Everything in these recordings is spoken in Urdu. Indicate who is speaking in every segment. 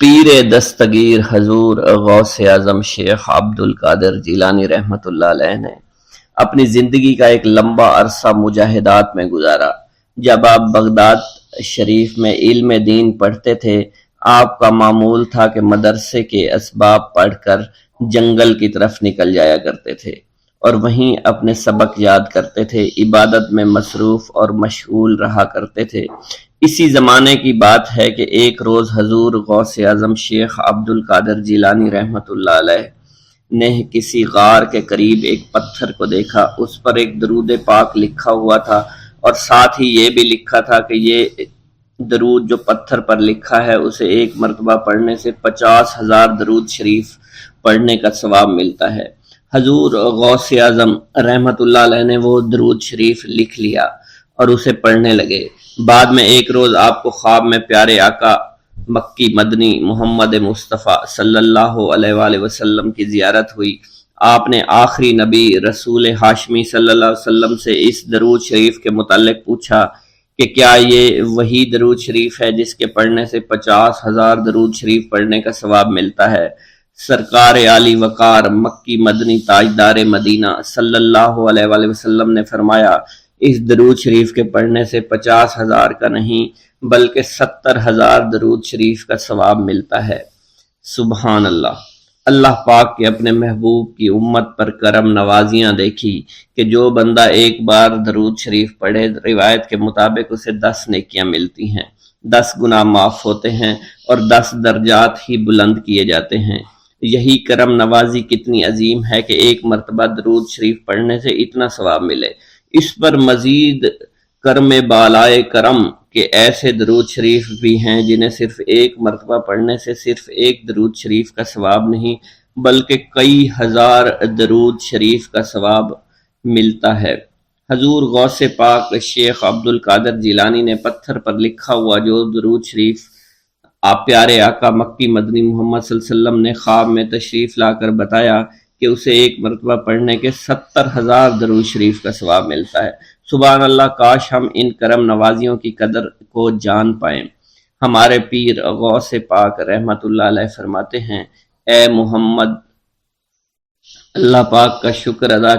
Speaker 1: پیر دستگیر حضور غوث اعظم شیخ عبد القادر جیلانی رحمۃ اللہ علیہ نے اپنی زندگی کا ایک لمبا عرصہ مجاہدات میں گزارا۔ جب آپ بغداد شریف میں علم دین پڑھتے تھے، آپ کا معمول تھا کہ مدرسے کے اسباب پڑھ کر جنگل کی طرف نکل جایا کرتے تھے اور وہیں اپنے سبق یاد کرتے تھے، عبادت میں مصروف اور مشغول رہا کرتے تھے۔ اسی زمانے کی بات ہے کہ ایک روز حضور غوث اعظم شیخ عبد القادر جیلانی رحمۃ اللہ علیہ نے کسی غار کے قریب ایک پتھر کو دیکھا۔ اس پر ایک درود پاک لکھا ہوا تھا اور ساتھ ہی یہ بھی لکھا تھا کہ یہ درود جو پتھر پر لکھا ہے اسے ایک مرتبہ پڑھنے سے 50,000 درود شریف پڑھنے کا ثواب ملتا ہے۔ حضور غوث اعظم رحمۃ اللہ علیہ نے وہ درود شریف لکھ لیا اور اسے پڑھنے لگے۔ بعد میں ایک روز آپ کو خواب میں پیارے آقا مکی مدنی محمد مصطفیٰ صلی اللہ علیہ وآلہ وسلم کی زیارت ہوئی۔ آپ نے آخری نبی رسول ہاشمی صلی اللہ علیہ وسلم سے اس درود شریف کے متعلق پوچھا کہ کیا یہ وہی درود شریف ہے جس کے پڑھنے سے 50,000 درود شریف پڑھنے کا ثواب ملتا ہے؟ سرکار عالی وقار مکی مدنی تاجدار مدینہ صلی اللہ علیہ وآلہ وسلم نے فرمایا، اس درود شریف کے پڑھنے سے 50,000 کا نہیں بلکہ 70,000 درود شریف کا ثواب ملتا ہے۔ سبحان اللہ۔ اللہ پاک کے اپنے محبوب کی امت پر کرم نوازیاں دیکھی کہ جو بندہ ایک بار درود شریف پڑھے، روایت کے مطابق اسے 10 نیکیاں ملتی ہیں، 10 گناہ معاف ہوتے ہیں اور 10 درجات ہی بلند کیے جاتے ہیں۔ یہی کرم نوازی کتنی عظیم ہے کہ ایک مرتبہ درود شریف پڑھنے سے اتنا ثواب ملے۔ اس پر مزید کرم بالائے کرم کہ ایسے درود شریف بھی ہیں جنہیں صرف ایک مرتبہ پڑھنے سے صرف ایک درود شریف کا ثواب نہیں بلکہ کئی ہزار درود شریف کا ثواب ملتا ہے۔ حضور غوث پاک شیخ عبد القادر جیلانی نے پتھر پر لکھا ہوا جو درود شریف آپ پیارے آقا مکی مدنی محمد صلی اللہ علیہ وسلم نے خواب میں تشریف لا کر بتایا کہ اسے ایک مرتبہ پڑھنے کے 70,000 درود شریف کا ثواب ملتا ہے۔ سبحان اللہ، کاش ہم ان کرم نوازیوں کی قدر کو جان پائیں۔ ہمارے پیر غوث پاک رحمت اللہ علیہ فرماتے ہیں، اے محمد، اللہ پاک کا شکر ادا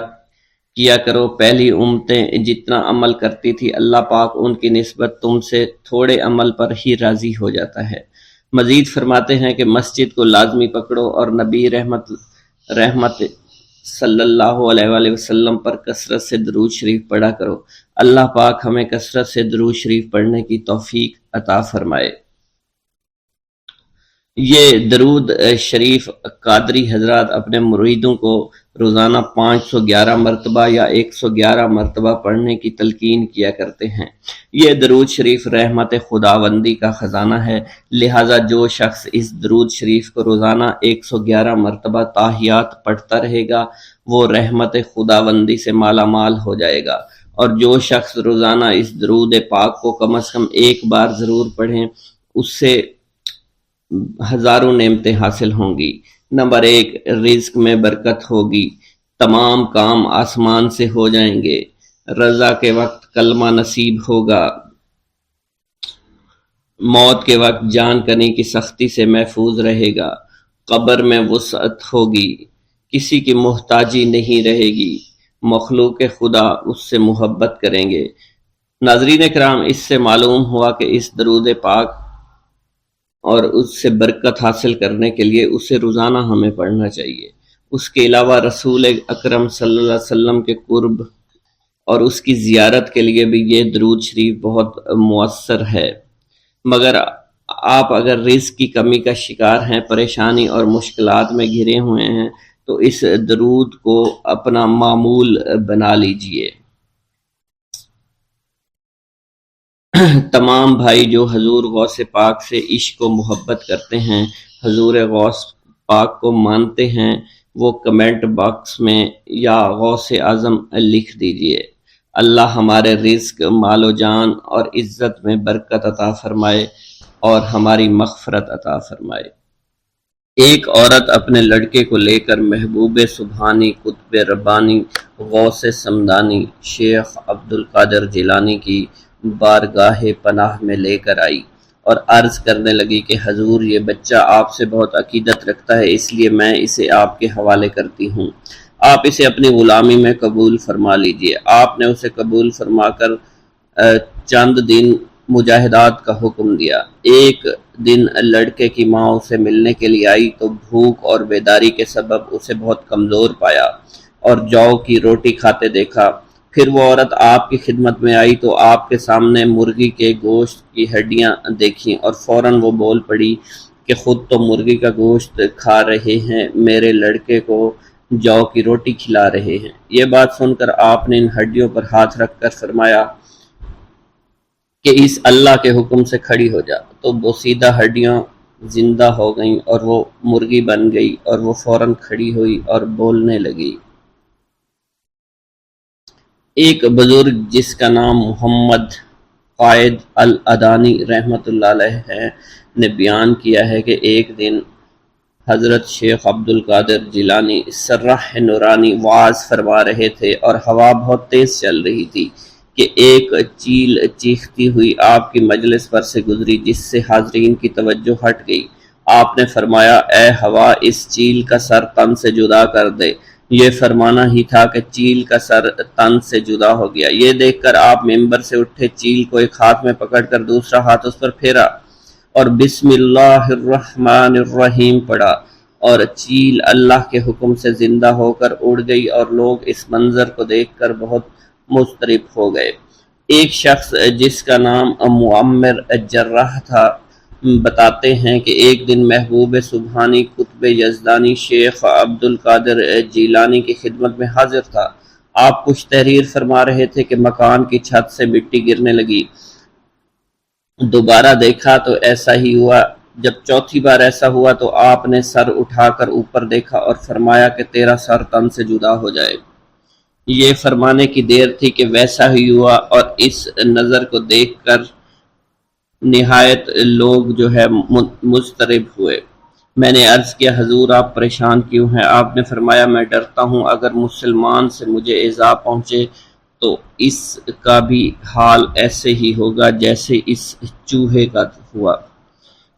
Speaker 1: کیا کرو، پہلی امتیں جتنا عمل کرتی تھی اللہ پاک ان کی نسبت تم سے تھوڑے عمل پر ہی راضی ہو جاتا ہے۔ مزید فرماتے ہیں کہ مسجد کو لازمی پکڑو اور نبی رحمت صلی اللہ علیہ وآلہ وسلم پر کثرت سے درود شریف پڑھا کرو۔ اللہ پاک ہمیں کثرت سے درود شریف پڑھنے کی توفیق عطا فرمائے۔ یہ درود شریف قادری حضرات اپنے مریدوں کو روزانہ 511 مرتبہ یا 111 مرتبہ پڑھنے کی تلقین کیا کرتے ہیں۔ یہ درود شریف رحمت خداوندی کا خزانہ ہے، لہٰذا جو شخص اس درود شریف کو روزانہ 111 مرتبہ تاحیات پڑھتا رہے گا وہ رحمت خداوندی سے مالا مال ہو جائے گا، اور جو شخص روزانہ اس درود پاک کو کم از کم ایک بار ضرور پڑھیں اس سے ہزاروں نعمتیں حاصل ہوں گی۔ نمبر 1، رزق میں برکت ہوگی، تمام کام آسمان سے ہو جائیں گے، رضا کے وقت کلمہ نصیب ہوگا، موت کے وقت جان کنی کی سختی سے محفوظ رہے گا، قبر میں وسعت ہوگی، کسی کی محتاجی نہیں رہے گی، مخلوق خدا اس سے محبت کریں گے۔ ناظرین کرام، اس سے معلوم ہوا کہ اس درود پاک اور اس سے برکت حاصل کرنے کے لیے اسے روزانہ ہمیں پڑھنا چاہیے۔ اس کے علاوہ رسول اکرم صلی اللہ علیہ وسلم کے قرب اور اس کی زیارت کے لیے بھی یہ درود شریف بہت مؤثر ہے۔ مگر آپ اگر رزق کی کمی کا شکار ہیں، پریشانی اور مشکلات میں گھرے ہوئے ہیں تو اس درود کو اپنا معمول بنا لیجئے۔ تمام بھائی جو حضور غوث پاک سے عشق و محبت کرتے ہیں، حضور غوث پاک کو مانتے ہیں، وہ کمنٹ باکس میں یا غوث اعظم لکھ دیجئے۔ اللہ ہمارے رزق، مال و جان اور عزت میں برکت عطا فرمائے اور ہماری مغفرت عطا فرمائے۔ ایک عورت اپنے لڑکے کو لے کر محبوب سبحانی قطب ربانی غوث سمدانی شیخ عبد القادر جیلانی کی بارگاہ پناہ میں لے کر آئی۔ اور عرض کرنے لگی کہ حضور یہ بچہ آپ سے بہت عقیدت رکھتا ہے، اس لیے میں اسے آپ کے حوالے کرتی ہوں، آپ اسے اپنی غلامی میں قبول فرما لیجئے۔ آپ نے اسے قبول فرما کر چند دن مجاہدات کا حکم دیا۔ ایک دن لڑکے کی ماں اسے ملنے کے لیے آئی تو بھوک اور بیداری کے سبب اسے بہت کمزور پایا اور جو کی روٹی کھاتے دیکھا۔ پھر وہ عورت آپ کی خدمت میں آئی تو آپ کے سامنے مرغی کے گوشت کی ہڈیاں دیکھیں اور فوراً وہ بول پڑی کہ خود تو مرغی کا گوشت کھا رہے ہیں، میرے لڑکے کو جو کی روٹی کھلا رہے ہیں۔ یہ بات سن کر آپ نے ان ہڈیوں پر ہاتھ رکھ کر فرمایا کہ اس اللہ کے حکم سے کھڑی ہو جا، تو بوسیدہ ہڈیاں زندہ ہو گئیں اور وہ مرغی بن گئی اور وہ فوراً کھڑی ہوئی اور بولنے لگی۔ ایک بزرگ جس کا نام محمد قائد الادانی رحمۃ اللہ علیہ ہے نے بیان کیا ہے کہ ایک دن حضرت شیخ عبد القادر جیلانی سرح نورانی وعظ فرما رہے تھے اور ہوا بہت تیز چل رہی تھی کہ ایک چیل چیختی ہوئی آپ کی مجلس پر سے گزری، جس سے حاضرین کی توجہ ہٹ گئی۔ آپ نے فرمایا، اے ہوا، اس چیل کا سر تن سے جدا کر دے۔ یہ فرمانا ہی تھا کہ چیل کا سر تن سے جدا ہو گیا۔ یہ دیکھ کر آپ ممبر سے اٹھے، چیل کو ایک ہاتھ میں پکڑ کر دوسرا ہاتھ اس پر پھیرا اور بسم اللہ الرحمن الرحیم پڑھا، اور چیل اللہ کے حکم سے زندہ ہو کر اڑ گئی اور لوگ اس منظر کو دیکھ کر بہت مضطرب ہو گئے۔ ایک شخص جس کا نام معمر جراح تھا بتاتے ہیں کہ ایک دن محبوب سبحانی قطب یزدانی شیخ عبد القادر جیلانی کی خدمت میں حاضر تھا۔ آپ کچھ تحریر فرما رہے تھے کہ مکان کی چھت سے مٹی گرنے لگی۔ دوبارہ دیکھا تو ایسا ہی ہوا۔ جب چوتھی بار ایسا ہوا تو آپ نے سر اٹھا کر اوپر دیکھا اور فرمایا کہ تیرا سر تن سے جدا ہو جائے۔ یہ فرمانے کی دیر تھی کہ ویسا ہی ہوا، اور اس نظر کو دیکھ کر نہایت لوگ جو ہے مضطرب ہوئے۔ میں نے عرض کیا، حضور آپ پریشان کیوں ہیں؟ آپ نے فرمایا، میں ڈرتا ہوں اگر مسلمان سے مجھے ایذا پہنچے تو اس کا بھی حال ایسے ہی ہوگا جیسے اس چوہے کا ہوا۔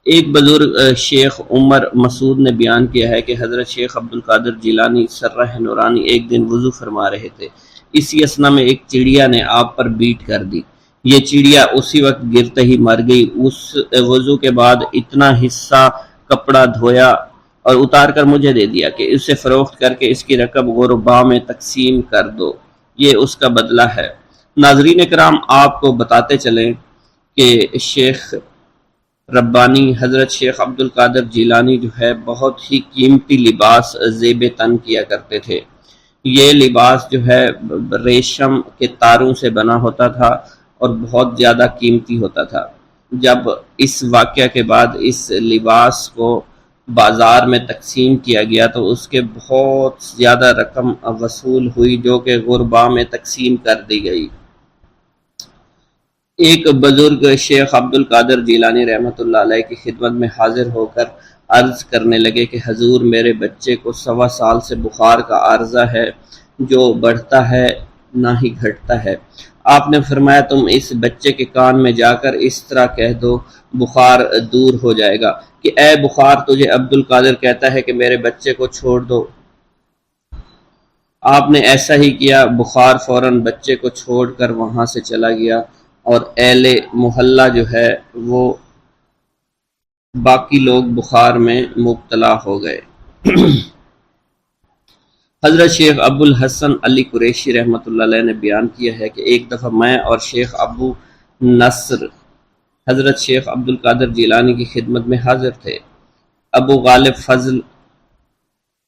Speaker 1: ایک بزرگ شیخ عمر مسعود نے بیان کیا ہے کہ حضرت شیخ عبد القادر جیلانی سرہ نورانی ایک دن وضو فرما رہے تھے۔ اسی اثنا میں ایک چڑیا نے آپ پر بیٹ کر دی۔ یہ چڑیا اسی وقت گرتے ہی مر گئی۔ اس وضو کے بعد اتنا حصہ کپڑا دھویا اور اتار کر مجھے دے دیا کہ اسے فروخت کر کے اس کی رقم غرباء میں تقسیم کر دو، یہ اس کا بدلہ ہے۔ ناظرین کرام، آپ کو بتاتے چلیں کہ شیخ ربانی حضرت شیخ عبد القادر جیلانی جو ہے بہت ہی قیمتی لباس زیب تن کیا کرتے تھے۔ یہ لباس جو ہے ریشم کے تاروں سے بنا ہوتا تھا اور بہت زیادہ قیمتی ہوتا تھا۔ جب اس واقعہ کے بعد اس لباس کو بازار میں تقسیم کیا گیا تو اس کے بہت زیادہ رقم وصول ہوئی جو کہ غرباء میں تقسیم کر دی گئی۔ ایک بزرگ شیخ عبد القادر جیلانی رحمۃ اللہ علیہ کی خدمت میں حاضر ہو کر عرض کرنے لگے کہ حضور، میرے بچے کو 1.25 سال سے بخار کا عارضہ ہے، جو بڑھتا ہے نہ ہی گھٹتا ہے۔ آپ نے فرمایا، تم اس بچے کے کان میں جا کر اس طرح کہہ دو، بخار دور ہو جائے گا کہ اے بخار، تجھے عبد القادر کہتا ہے کہ میرے بچے کو چھوڑ دو۔ آپ نے ایسا ہی کیا۔ بخار فوراً بچے کو چھوڑ کر وہاں سے چلا گیا اور اہل محلہ جو ہے وہ باقی لوگ بخار میں مبتلا ہو گئے۔ حضرت شیخ ابو الحسن علی قریشی رحمۃ اللہ علیہ نے بیان کیا ہے کہ ایک دفعہ میں اور شیخ ابو نصر حضرت شیخ عبد القادر جیلانی کی خدمت میں حاضر تھے۔ ابو غالب فضل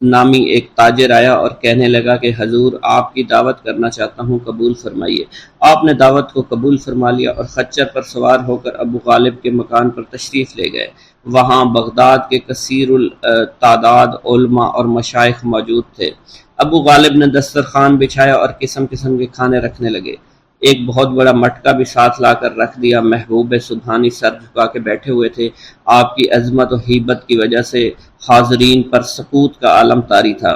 Speaker 1: نامی ایک تاجر آیا اور کہنے لگا کہ حضور، آپ کی دعوت کرنا چاہتا ہوں، قبول فرمائیے۔ آپ نے دعوت کو قبول فرما لیا اور خچر پر سوار ہو کر ابو غالب کے مکان پر تشریف لے گئے۔ وہاں بغداد کے کثیر التعداد علماء اور مشائخ موجود تھے۔ ابو غالب نے دسترخوان بچھایا اور قسم قسم کے کھانے رکھنے لگے۔ ایک بہت بڑا مٹکا بھی ساتھ لا کر رکھ دیا۔ محبوب سبحانی سر جھکا کے بیٹھے ہوئے تھے۔ آپ کی عظمت و ہیبت کی وجہ سے حاضرین پر سکوت کا عالم طاری تھا۔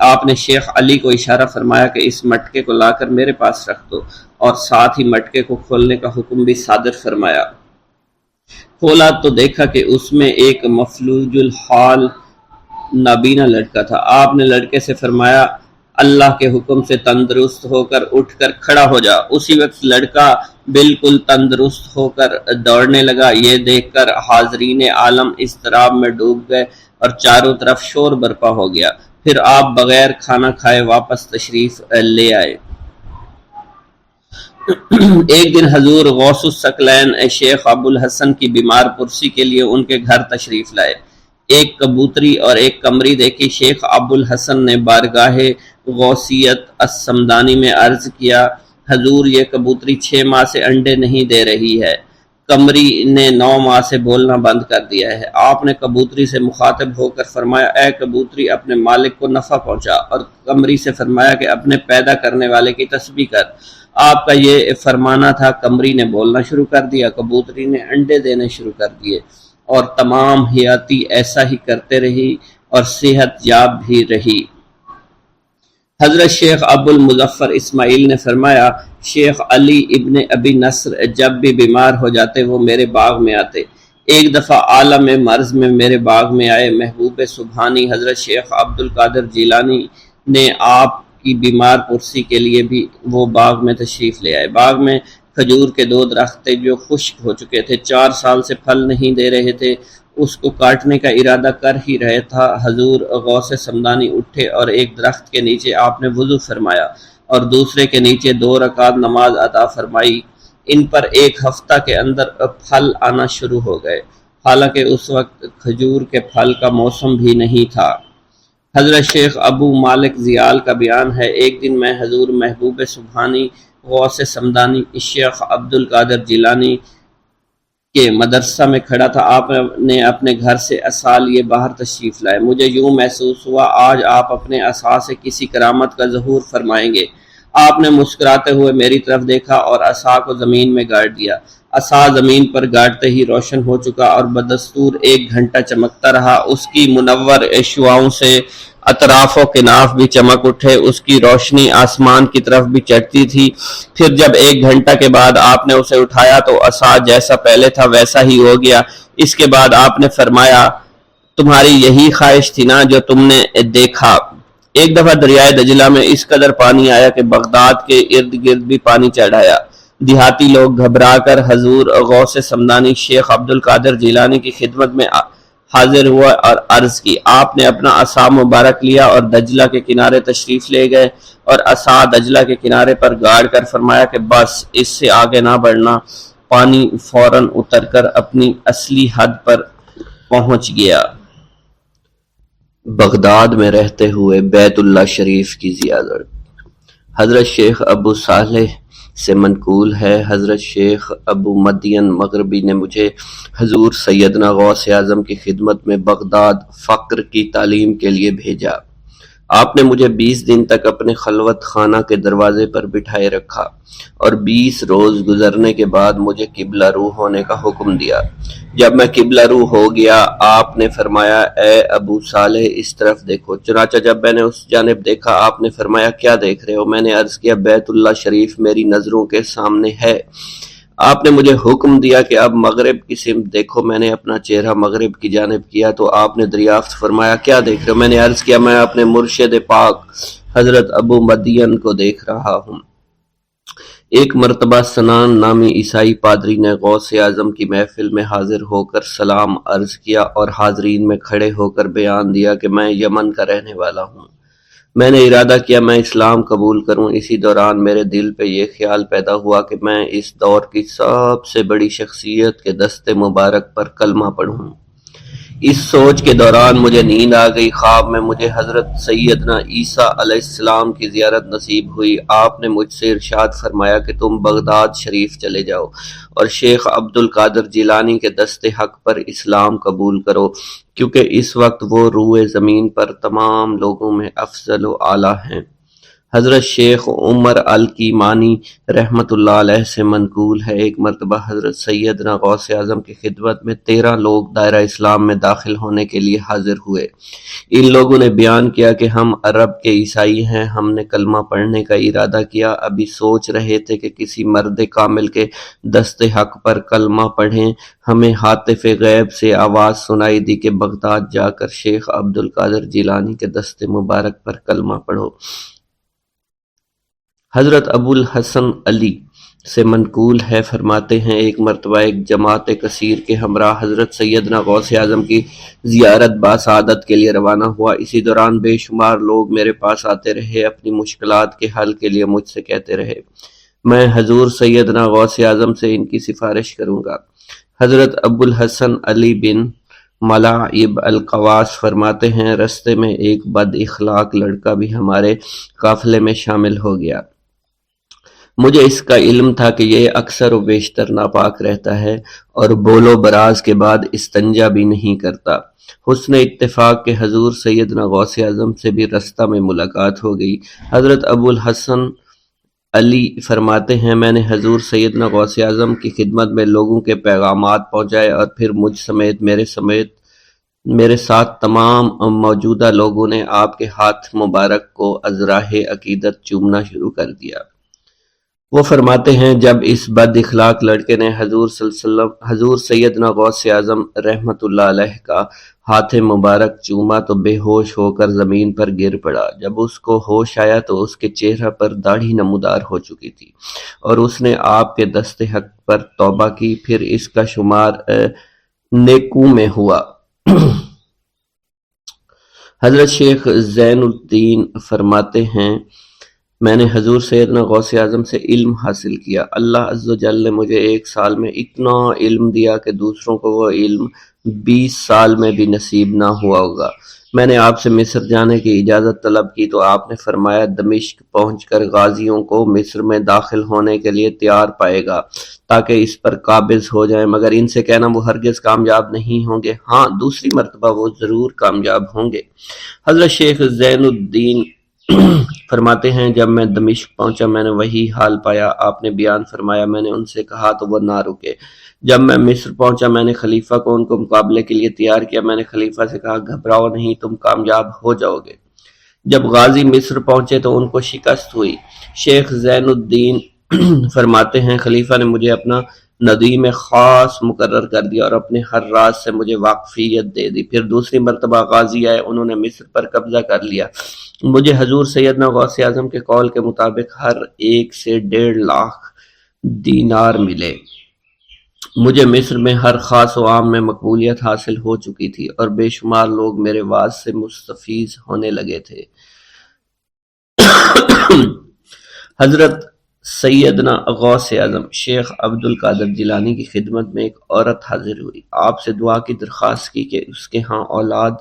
Speaker 1: آپ نے شیخ علی کو اشارہ فرمایا کہ اس مٹکے کو لا کر میرے پاس رکھ دو، اور ساتھ ہی مٹکے کو کھولنے کا حکم بھی صادر فرمایا۔ کھولا تو دیکھا کہ اس میں ایک مفلوج الحال نابینا لڑکا تھا۔ آپ نے لڑکے سے فرمایا اللہ کے حکم سے تندرست ہو کر اٹھ کر کھڑا ہو جا۔ اسی وقت لڑکا بالکل تندرست ہو کر دوڑنے لگا۔ یہ دیکھ کر حاضرین عالم اضطراب میں ڈوب گئے اور چاروں طرف شور برپا ہو گیا۔ پھر آپ بغیر کھانا کھائے واپس تشریف لے آئے۔ ایک دن حضور غوث الثقلین شیخ ابو الحسن کی بیمار پرسی کے لیے ان کے گھر تشریف لائے۔ ایک کبوتری اور ایک قمری دیکھی۔ شیخ ابو الحسن نے بارگاہ غوثیت السمدانی میں عرض کیا حضور یہ کبوتری 6 ماہ سے انڈے نہیں دے رہی ہے، قمری نے 9 ماہ سے بولنا بند کر دیا ہے۔ آپ نے کبوتری سے مخاطب ہو کر فرمایا اے کبوتری اپنے مالک کو نفع پہنچا، اور قمری سے فرمایا کہ اپنے پیدا کرنے والے کی تسبیح کر۔ آپ کا یہ فرمانا تھا۔ قمری نے بولنا شروع کر دیا، کبوتری نے انڈے دینے شروع کر دیے، اور تمام حیاتی ایسا ہی کرتے رہی اور صحت یاب بھی رہی۔ حضرت شیخ ابو المظفر اسماعیل نے فرمایا شیخ علی ابن ابی نصر جب بھی بیمار ہو جاتے وہ میرے باغ میں آتے۔ ایک دفعہ عالم مرض میں میرے باغ میں آئے۔ محبوب سبحانی حضرت شیخ عبد القادر جیلانی نے آپ کی بیمار پرسی کے لیے بھی وہ باغ میں تشریف لے آئے۔ باغ میں کھجور کے 2 درخت تھے جو خشک ہو چکے تھے، 4 سال سے پھل نہیں دے رہے تھے۔ اس کو کاٹنے کا ارادہ کر ہی رہے تھا، حضور غوث سمدانی اٹھے اور ایک درخت کے نیچے آپ نے وضو فرمایا اور دوسرے کے نیچے 2 رکعت نماز ادا فرمائی۔ ان پر 1 ہفتہ کے اندر پھل آنا شروع ہو گئے، حالانکہ اس وقت کھجور کے پھل کا موسم بھی نہیں تھا۔ حضرت شیخ ابو مالک زیال کا بیان ہے ایک دن میں حضور محبوب سبحانی غوث سمدانی شیخ عبد القادر جیلانی کے مدرسہ میں کھڑا تھا۔ آپ نے اپنے گھر سے عصا لیے باہر تشریف لائے۔ مجھے یوں محسوس ہوا آج آپ اپنے عصا سے کسی کرامت کا ظہور فرمائیں گے۔ آپ نے مسکراتے ہوئے میری طرف دیکھا اور عصا کو زمین میں گاڑ دیا۔ عصا زمین پر گاڑتے ہی روشن ہو چکا اور بدستور 1 گھنٹہ چمکتا رہا۔ اس کی منور شعاؤں سے اطراف و کناف بھی چمک اٹھے، اس کی روشنی آسمان کی طرف بھی چڑھتی تھی۔ پھر جب 1 گھنٹہ کے بعد آپ نے اسے اٹھایا تو عصا جیسا پہلے تھا ویسا ہی ہو گیا۔ اس کے بعد آپ نے فرمایا تمہاری یہی خواہش تھی نا جو تم نے دیکھا۔ ایک دفعہ دریائے دجلہ میں اس قدر پانی آیا کہ بغداد کے ارد گرد بھی پانی چڑھ آیا۔ دیہاتی لوگ گھبرا کر حضور غوث سمدانی شیخ عبد القادر جیلانی کی خدمت میں حاضر ہوا اور عرض کی۔ آپ نے اپنا عصا مبارک لیا اور دجلہ کے کنارے تشریف لے گئے اور عصا دجلہ کے کنارے پر گاڑ کر فرمایا کہ بس اس سے آگے نہ بڑھنا۔ پانی فوراً اتر کر اپنی اصلی حد پر پہنچ گیا۔ بغداد میں رہتے ہوئے بیت اللہ شریف کی زیارت۔ حضرت شیخ ابو صالح سے منقول ہے حضرت شیخ ابو مدین مغربی نے مجھے حضور سیدنا غوث اعظم کی خدمت میں بغداد فقر کی تعلیم کے لیے بھیجا۔ آپ نے مجھے 20 دن تک اپنے خلوت خانہ کے دروازے پر بٹھائے رکھا اور 20 روز گزرنے کے بعد مجھے قبلہ رو ہونے کا حکم دیا۔ جب میں قبلہ رو ہو گیا آپ نے فرمایا اے ابو صالح اس طرف دیکھو۔ چنانچہ جب میں نے اس جانب دیکھا آپ نے فرمایا کیا دیکھ رہے ہو؟ میں نے عرض کیا بیت اللہ شریف میری نظروں کے سامنے ہے۔ آپ نے مجھے حکم دیا کہ اب مغرب کی سمت دیکھو۔ میں نے اپنا چہرہ مغرب کی جانب کیا تو آپ نے دریافت فرمایا کیا دیکھ رہے ہو؟ میں نے عرض کیا میں اپنے مرشد پاک حضرت ابو مدین کو دیکھ رہا ہوں۔ ایک مرتبہ سنان نامی عیسائی پادری نے غوث اعظم کی محفل میں حاضر ہو کر سلام عرض کیا اور حاضرین میں کھڑے ہو کر بیان دیا کہ میں یمن کا رہنے والا ہوں۔ میں نے ارادہ کیا میں اسلام قبول کروں۔ اسی دوران میرے دل پہ یہ خیال پیدا ہوا کہ میں اس دور کی سب سے بڑی شخصیت کے دست مبارک پر کلمہ پڑھوں۔ اس سوچ کے دوران مجھے نیند آ گئی۔ خواب میں مجھے حضرت سیدنا عیسیٰ علیہ السلام کی زیارت نصیب ہوئی۔ آپ نے مجھ سے ارشاد فرمایا کہ تم بغداد شریف چلے جاؤ اور شیخ عبد القادر جیلانی کے دست حق پر اسلام قبول کرو، کیونکہ اس وقت وہ روئے زمین پر تمام لوگوں میں افضل و اعلیٰ ہیں۔ حضرت شیخ عمر الکیمانی رحمۃ اللہ علیہ سے منقول ہے، ایک مرتبہ حضرت سیدنا غوث اعظم کی خدمت میں 13 لوگ دائرہ اسلام میں داخل ہونے کے لیے حاضر ہوئے۔ ان لوگوں نے بیان کیا کہ ہم عرب کے عیسائی ہیں، ہم نے کلمہ پڑھنے کا ارادہ کیا، ابھی سوچ رہے تھے کہ کسی مرد کامل کے دست حق پر کلمہ پڑھیں، ہمیں ہاتف غیب سے آواز سنائی دی کہ بغداد جا کر شیخ عبد القادر جیلانی کے دست مبارک پر کلمہ پڑھو۔ حضرت ابو الحسن علی سے منقول ہے، فرماتے ہیں ایک مرتبہ ایک جماعت کثیر کے ہمراہ حضرت سیدنا غوث اعظم کی زیارت باسعادت کے لیے روانہ ہوا۔ اسی دوران بے شمار لوگ میرے پاس آتے رہے، اپنی مشکلات کے حل کے لیے مجھ سے کہتے رہے میں حضور سیدنا غوث اعظم سے ان کی سفارش کروں گا۔ حضرت ابو الحسن علی بن ملاعب القواس فرماتے ہیں رستے میں ایک بد اخلاق لڑکا بھی ہمارے قافلے میں شامل ہو گیا۔ مجھے اس کا علم تھا کہ یہ اکثر و بیشتر ناپاک رہتا ہے اور بول و براز کے بعد استنجا بھی نہیں کرتا۔ حسن اتفاق کے حضور سیدنا غوث اعظم سے بھی رستہ میں ملاقات ہو گئی۔ حضرت ابو الحسن علی فرماتے ہیں میں نے حضور سیدنا غوث اعظم کی خدمت میں لوگوں کے پیغامات پہنچائے اور پھر مجھ سمیت میرے ساتھ تمام موجودہ لوگوں نے آپ کے ہاتھ مبارک کو ازراہ عقیدت چومنا شروع کر دیا۔ وہ فرماتے ہیں جب اس بد اخلاق لڑکے نے حضور صلی اللہ علیہ وسلم حضور سیدنا غوث اعظم رحمۃ اللہ علیہ کا ہاتھ مبارک چوما تو بے ہوش ہو کر زمین پر گر پڑا۔ جب اس کو ہوش آیا تو اس کے چہرہ پر داڑھی نمودار ہو چکی تھی اور اس نے آپ کے دست حق پر توبہ کی، پھر اس کا شمار نیکوں میں ہوا۔ حضرت شیخ زین الدین فرماتے ہیں میں نے حضور سیدنا غوث اعظم سے علم حاصل کیا۔ اللہ عز و جل نے مجھے 1 سال میں اتنا علم دیا کہ دوسروں کو وہ علم 20 سال میں بھی نصیب نہ ہوا ہوگا۔ میں نے آپ سے مصر جانے کی اجازت طلب کی تو آپ نے فرمایا دمشق پہنچ کر غازیوں کو مصر میں داخل ہونے کے لیے تیار پائے گا تاکہ اس پر قابض ہو جائیں، مگر ان سے کہنا وہ ہرگز کامیاب نہیں ہوں گے، ہاں دوسری مرتبہ وہ ضرور کامیاب ہوں گے۔ حضرت شیخ زین الدین فرماتے ہیں جب میں دمشق پہنچا میں نے وہی حال پایا، آپ نے بیان فرمایا میں نے ان سے کہا تو وہ نہ رکے۔ جب میں مصر پہنچا میں نے خلیفہ کو ان کو مقابلے کے لیے تیار کیا، میں نے خلیفہ سے کہا گھبراؤ نہیں، تم کامیاب ہو جاؤ گے۔ جب غازی مصر پہنچے تو ان کو شکست ہوئی۔ شیخ زین الدین فرماتے ہیں خلیفہ نے مجھے اپنا ندیم خاص مقرر کر دیا اور اپنے ہر راز سے مجھے واقفیت دے دی۔ پھر دوسری مرتبہ غازی آئے، انہوں نے مصر پر قبضہ کر لیا۔ مجھے حضور سیدنا غوث اعظم کے قول کے مطابق ہر ایک سے 1.5 لاکھ دینار ملے۔ مجھے مصر میں ہر خاص و عام میں مقبولیت حاصل ہو چکی تھی اور بے شمار لوگ میرے وعظ سے مستفیض ہونے لگے تھے۔ حضرت سیدنا غوث اعظم شیخ عبد القادر جیلانی کی خدمت میں ایک عورت حاضر ہوئی، آپ سے دعا کی درخواست کی کہ اس کے ہاں اولاد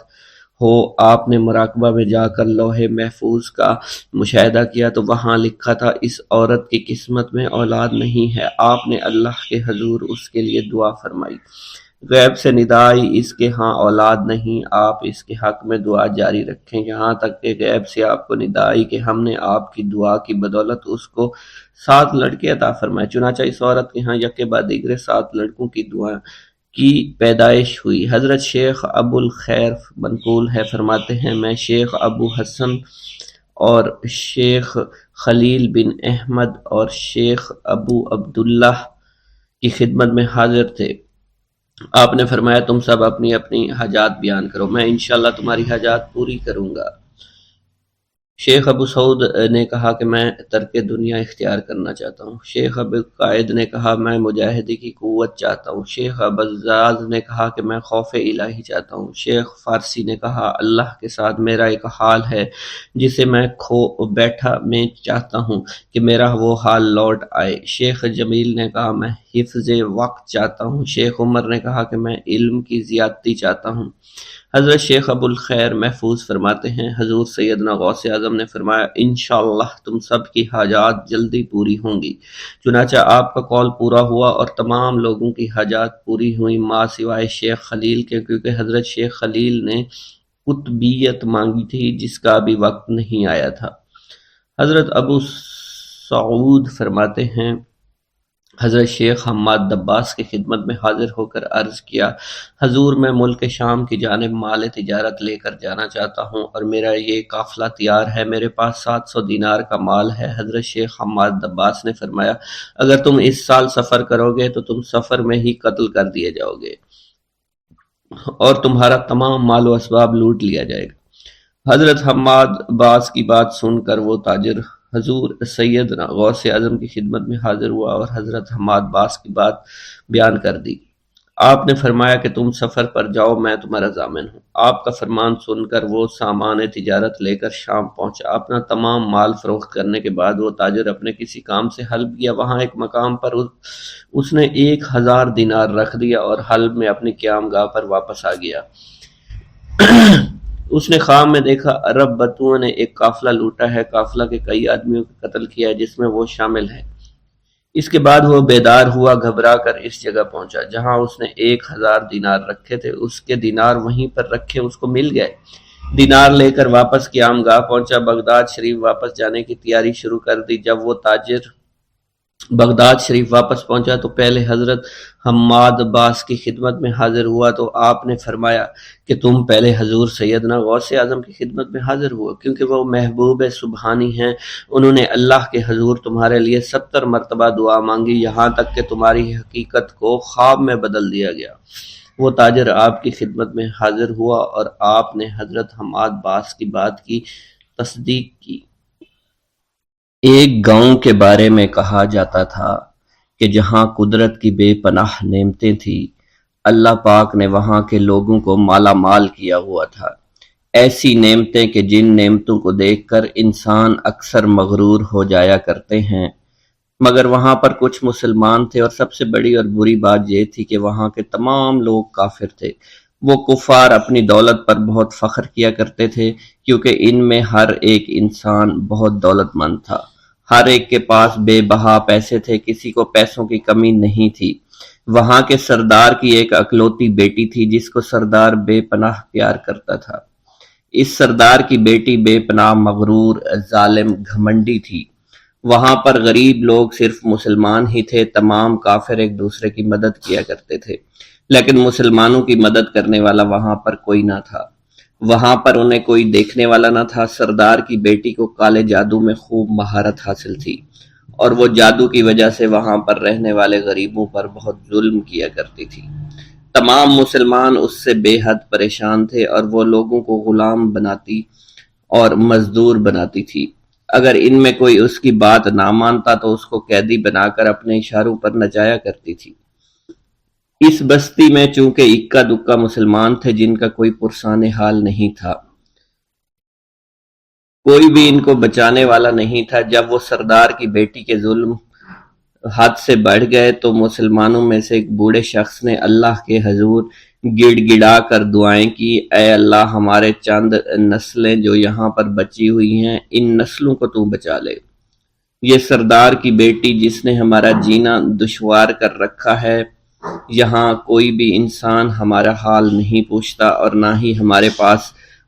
Speaker 1: ہو۔ آپ نے مراقبہ میں جا کر لوح محفوظ کا مشاہدہ کیا تو وہاں لکھا تھا اس عورت کی قسمت میں اولاد نہیں ہے۔ آپ نے اللہ کے حضور اس کے لیے دعا فرمائی، غیب سے ندا آئی اس کے ہاں اولاد نہیں، آپ اس کے حق میں دعا جاری رکھیں، یہاں تک کہ غیب سے آپ کو ندا آئی کہ ہم نے آپ کی دعا کی بدولت اس کو 7 لڑکے عطا فرمائے۔ چنانچہ اس عورت کے ہاں یکے بعد دیگرے 7 لڑکوں کی دعا کی پیدائش ہوئی۔ حضرت شیخ ابو الخیر منقول ہے، فرماتے ہیں میں شیخ ابو حسن اور شیخ خلیل بن احمد اور شیخ ابو عبداللہ کی خدمت میں حاضر تھے۔ آپ نے فرمایا تم سب اپنی اپنی حاجات بیان کرو، میں انشاءاللہ تمہاری حاجات پوری کروں گا۔ شیخ ابو سعود نے کہا کہ میں ترک دنیا اختیار کرنا چاہتا ہوں۔ شیخ ابو قائد نے کہا میں مجاہدی کی قوت چاہتا ہوں۔ شیخ ابوالزاز نے کہا کہ میں خوف الہی چاہتا ہوں۔ شیخ فارسی نے کہا اللہ کے ساتھ میرا ایک حال ہے جسے میں کھو بیٹھا میں چاہتا ہوں کہ میرا وہ حال لوٹ آئے۔ شیخ جمیل نے کہا میں حفظ وقت چاہتا ہوں۔ شیخ عمر نے کہا کہ میں علم کی زیادتی چاہتا ہوں۔ حضرت شیخ ابو الخیر محفوظ فرماتے ہیں حضور سیدنا غوث اعظم نے فرمایا انشاءاللہ تم سب کی حاجات جلدی پوری ہوں گی۔ چنانچہ آپ کا قول پورا ہوا اور تمام لوگوں کی حاجات پوری ہوئی ماں سوائے شیخ خلیل کے، کیونکہ حضرت شیخ خلیل نے قطبیت مانگی تھی جس کا ابھی وقت نہیں آیا تھا۔ حضرت ابو سعود فرماتے ہیں حضرت شیخ حماد دباس کی خدمت میں حاضر ہو کر عرض کیا، حضور میں ملک شام کی جانب مال تجارت لے کر جانا چاہتا ہوں اور میرا یہ قافلہ تیار ہے، میرے پاس 700 دینار کا مال ہے۔ حضرت شیخ حماد دباس نے فرمایا، اگر تم اس سال سفر کرو گے تو تم سفر میں ہی قتل کر دیے جاؤ گے اور تمہارا تمام مال و اسباب لوٹ لیا جائے گا۔ حضرت حماد عباس کی بات سن کر وہ تاجر حضور سیدنا غوث اعظم کی خدمت میں حاضر ہوا اور حضرت حماد عباس کی بات بیان کر دی۔ آپ نے فرمایا کہ تم سفر پر جاؤ، میں تمہارا ضامن ہوں۔ آپ کا فرمان سن کر وہ سامان تجارت لے کر شام پہنچا۔ اپنا تمام مال فروخت کرنے کے بعد وہ تاجر اپنے کسی کام سے حلب گیا۔ وہاں ایک مقام پر اس نے 1000 دینار رکھ دیا اور حلب میں اپنی قیام گاہ پر واپس آ گیا۔ اس نے خواب میں دیکھا عرب بدوؤں نے ایک قافلہ لوٹا ہے، قافلہ کے کئی آدمیوں کو قتل کیا ہے جس میں وہ شامل ہے۔ اس کے بعد وہ بیدار ہوا، گھبرا کر اس جگہ پہنچا جہاں اس نے 1000 دینار رکھے تھے۔ اس کے دینار وہیں پر رکھے اس کو مل گئے۔ دینار لے کر واپس قیام گاہ پہنچا، بغداد شریف واپس جانے کی تیاری شروع کر دی۔ جب وہ تاجر بغداد شریف واپس پہنچا تو پہلے حضرت حماد عباس کی خدمت میں حاضر ہوا تو آپ نے فرمایا کہ تم پہلے حضور سیدنا غوث اعظم کی خدمت میں حاضر ہوا، کیونکہ وہ محبوب سبحانی ہیں۔ انہوں نے اللہ کے حضور تمہارے لیے 70 مرتبہ دعا مانگی، یہاں تک کہ تمہاری حقیقت کو خواب میں بدل دیا گیا۔ وہ تاجر آپ کی خدمت میں حاضر ہوا اور آپ نے حضرت حماد عباس کی بات کی تصدیق کی۔ ایک گاؤں کے بارے میں کہا جاتا تھا کہ جہاں قدرت کی بے پناہ نعمتیں تھیں، اللہ پاک نے وہاں کے لوگوں کو مالا مال کیا ہوا تھا۔ ایسی نعمتیں کہ جن نعمتوں کو دیکھ کر انسان اکثر مغرور ہو جایا کرتے ہیں، مگر وہاں پر کچھ مسلمان تھے اور سب سے بڑی اور بری بات یہ تھی کہ وہاں کے تمام لوگ کافر تھے۔ وہ کفار اپنی دولت پر بہت فخر کیا کرتے تھے کیونکہ ان میں ہر ایک انسان بہت دولت مند تھا، ہر ایک کے پاس بے بہا پیسے تھے، کسی کو پیسوں کی کمی نہیں تھی۔ وہاں کے سردار کی ایک اکلوتی بیٹی تھی جس کو سردار بے پناہ پیار کرتا تھا۔ اس سردار کی بیٹی بے پناہ مغرور، ظالم، گھمنڈی تھی۔ وہاں پر غریب لوگ صرف مسلمان ہی تھے، تمام کافر ایک دوسرے کی مدد کیا کرتے تھے، لیکن مسلمانوں کی مدد کرنے والا وہاں پر کوئی نہ تھا۔ وہاں پر انہیں کوئی دیکھنے والا نہ تھا۔ سردار کی بیٹی کو کالے جادو میں خوب مہارت حاصل تھی اور وہ جادو کی وجہ سے وہاں پر رہنے والے غریبوں پر بہت ظلم کیا کرتی تھی۔ تمام مسلمان اس سے بے حد پریشان تھے اور وہ لوگوں کو غلام بناتی اور مزدور بناتی تھی۔ اگر ان میں کوئی اس کی بات نہ مانتا تو اس کو قیدی بنا کر اپنے اشاروں پر نچایا کرتی تھی۔ اس بستی میں چونکہ اکا دکا مسلمان تھے جن کا کوئی پرسان حال نہیں تھا، کوئی بھی ان کو بچانے والا نہیں تھا۔ جب وہ سردار کی بیٹی کے ظلم حد سے بڑھ گئے تو مسلمانوں میں سے ایک بوڑھے شخص نے اللہ کے حضور گڑ گڑا کر دعائیں کی، اے اللہ ہمارے چند نسلیں جو یہاں پر بچی ہوئی ہیں، ان نسلوں کو تو بچا لے۔ یہ سردار کی بیٹی جس نے ہمارا جینا دشوار کر رکھا ہے، یہاں کوئی بھی انسان ہمارا حال نہیں پوچھتا اور نہ ہی ہمارے پاس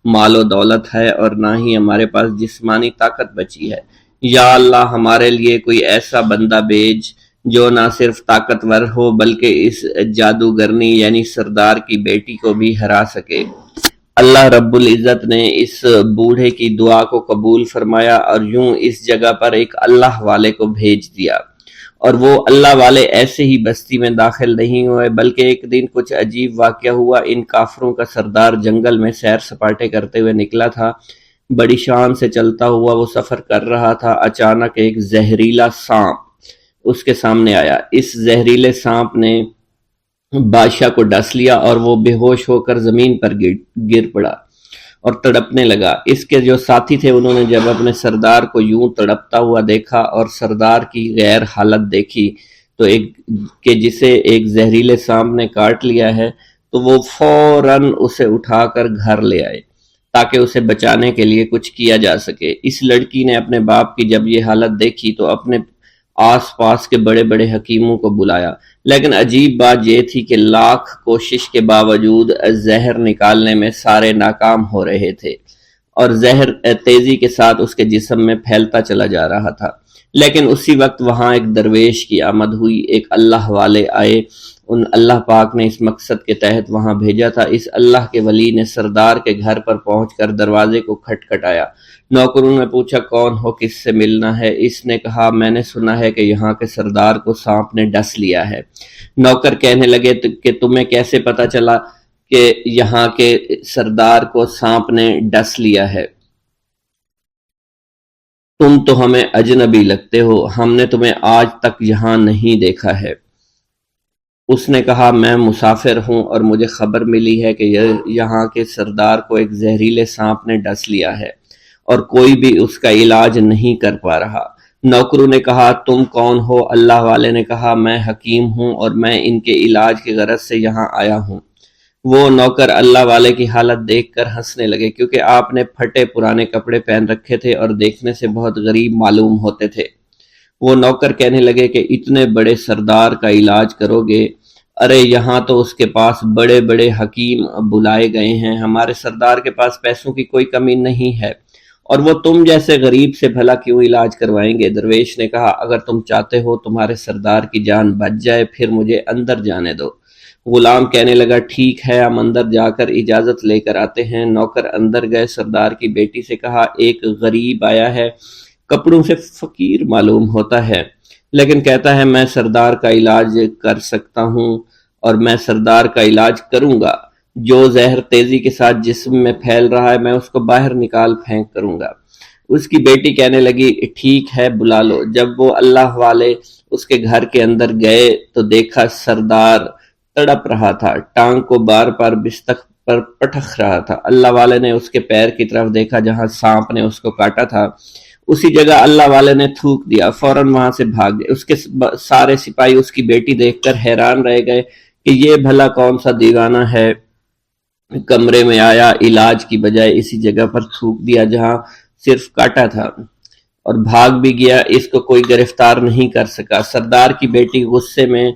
Speaker 1: مال و دولت ہے اور نہ ہی ہمارے پاس جسمانی طاقت بچی ہے۔ یا اللہ ہمارے لیے کوئی ایسا بندہ بھیج جو نہ صرف طاقتور ہو بلکہ اس جادوگرنی یعنی سردار کی بیٹی کو بھی ہرا سکے۔ اللہ رب العزت نے اس بوڑھے کی دعا کو قبول فرمایا اور یوں اس جگہ پر ایک اللہ والے کو بھیج دیا، اور وہ اللہ والے ایسے ہی بستی میں داخل نہیں ہوئے بلکہ ایک دن کچھ عجیب واقعہ ہوا۔ ان کافروں کا سردار جنگل میں سیر سپاٹے کرتے ہوئے نکلا تھا، بڑی شان سے چلتا ہوا وہ سفر کر رہا تھا۔ اچانک ایک زہریلا سانپ اس کے سامنے آیا۔ اس زہریلے سانپ نے بادشاہ کو ڈس لیا اور وہ بے ہوش ہو کر زمین پر گر پڑا اور تڑپنے لگا۔ اس کے جو ساتھی تھے انہوں نے جب اپنے سردار کو یوں تڑپتا ہوا دیکھا اور سردار کی غیر حالت دیکھی تو کہ جسے ایک زہریلے سانپ نے کاٹ لیا ہے، تو وہ فوراً اسے اٹھا کر گھر لے آئے تاکہ اسے بچانے کے لیے کچھ کیا جا سکے۔ اس لڑکی نے اپنے باپ کی جب یہ حالت دیکھی تو اپنے آس پاس کے بڑے بڑے حکیموں کو بلایا، لیکن عجیب بات یہ تھی کہ لاکھ کوشش کے باوجود زہر نکالنے میں سارے ناکام ہو رہے تھے۔ اور زہر تیزی کے ساتھ اس کے جسم میں پھیلتا چلا جا رہا تھا۔ لیکن اسی وقت وہاں ایک درویش کی آمد ہوئی، ایک اللہ والے آئے، ان اللہ پاک نے اس مقصد کے تحت وہاں بھیجا تھا۔ اس اللہ کے ولی نے سردار کے گھر پر پہنچ کر دروازے کو کھٹکھٹایا۔ نوکروں نے پوچھا کون ہو، کس سے ملنا ہے؟ اس نے کہا میں نے سنا ہے کہ یہاں کے سردار کو سانپ نے ڈس لیا ہے۔ نوکر کہنے لگے کہ تمہیں کیسے پتا چلا کہ یہاں کے سردار کو سانپ نے ڈس لیا ہے؟ تم تو ہمیں اجنبی لگتے ہو، ہم نے تمہیں آج تک یہاں نہیں دیکھا ہے۔ اس نے کہا میں مسافر ہوں اور مجھے خبر ملی ہے کہ یہاں کے سردار کو ایک زہریلے سانپ نے ڈس لیا ہے اور کوئی بھی اس کا علاج نہیں کر پا رہا۔ نوکروں نے کہا تم کون ہو؟ اللہ والے نے کہا میں حکیم ہوں اور میں ان کے علاج کی غرض سے یہاں آیا ہوں۔ وہ نوکر اللہ والے کی حالت دیکھ کر ہنسنے لگے، کیونکہ آپ نے پھٹے پرانے کپڑے پہن رکھے تھے اور دیکھنے سے بہت غریب معلوم ہوتے تھے۔ وہ نوکر کہنے لگے کہ اتنے بڑے سردار کا علاج کرو گے؟ ارے یہاں تو اس کے پاس بڑے بڑے حکیم بلائے گئے ہیں، ہمارے سردار کے پاس پیسوں کی کوئی کمی نہیں ہے، اور وہ تم جیسے غریب سے بھلا کیوں علاج کروائیں گے؟ درویش نے کہا اگر تم چاہتے ہو تمہارے سردار کی جان بچ جائے پھر مجھے اندر جانے دو۔ غلام کہنے لگا ٹھیک ہے، ہم اندر جا کر اجازت لے کر آتے ہیں۔ نوکر اندر گئے، سردار کی بیٹی سے کہا ایک غریب آیا ہے، کپڑوں سے فقیر معلوم ہوتا ہے، لیکن کہتا ہے میں سردار کا علاج کر سکتا ہوں اور میں سردار کا علاج کروں گا۔ جو زہر تیزی کے ساتھ جسم میں پھیل رہا ہے میں اس کو باہر نکال پھینک کروں گا۔ اس کی بیٹی کہنے لگی ٹھیک ہے بلا لو۔ جب وہ اللہ والے اس کے گھر کے اندر گئے تو دیکھا سردار تڑپ رہا تھا، ٹانگ کو بار بار بستر پر پٹخ رہا تھا۔ اللہ والے نے اس کے پیر کی طرف دیکھا جہاں سانپ نے اس کو کاٹا تھا، اسی جگہ اللہ والے نے تھوک دیا، فوراً وہاں سے بھاگ گئے۔ اس کے سارے سپاہی اس کی بیٹی دیکھ کر حیران رہ گئے کہ یہ بھلا کون سا دیوانہ ہے، کمرے میں آیا، علاج کی بجائے اسی جگہ پر تھوک دیا جہاں صرف کاٹا تھا، اور بھاگ بھی گیا، اس کو کوئی گرفتار نہیں کر سکا۔ سردار کی بیٹی غصے میں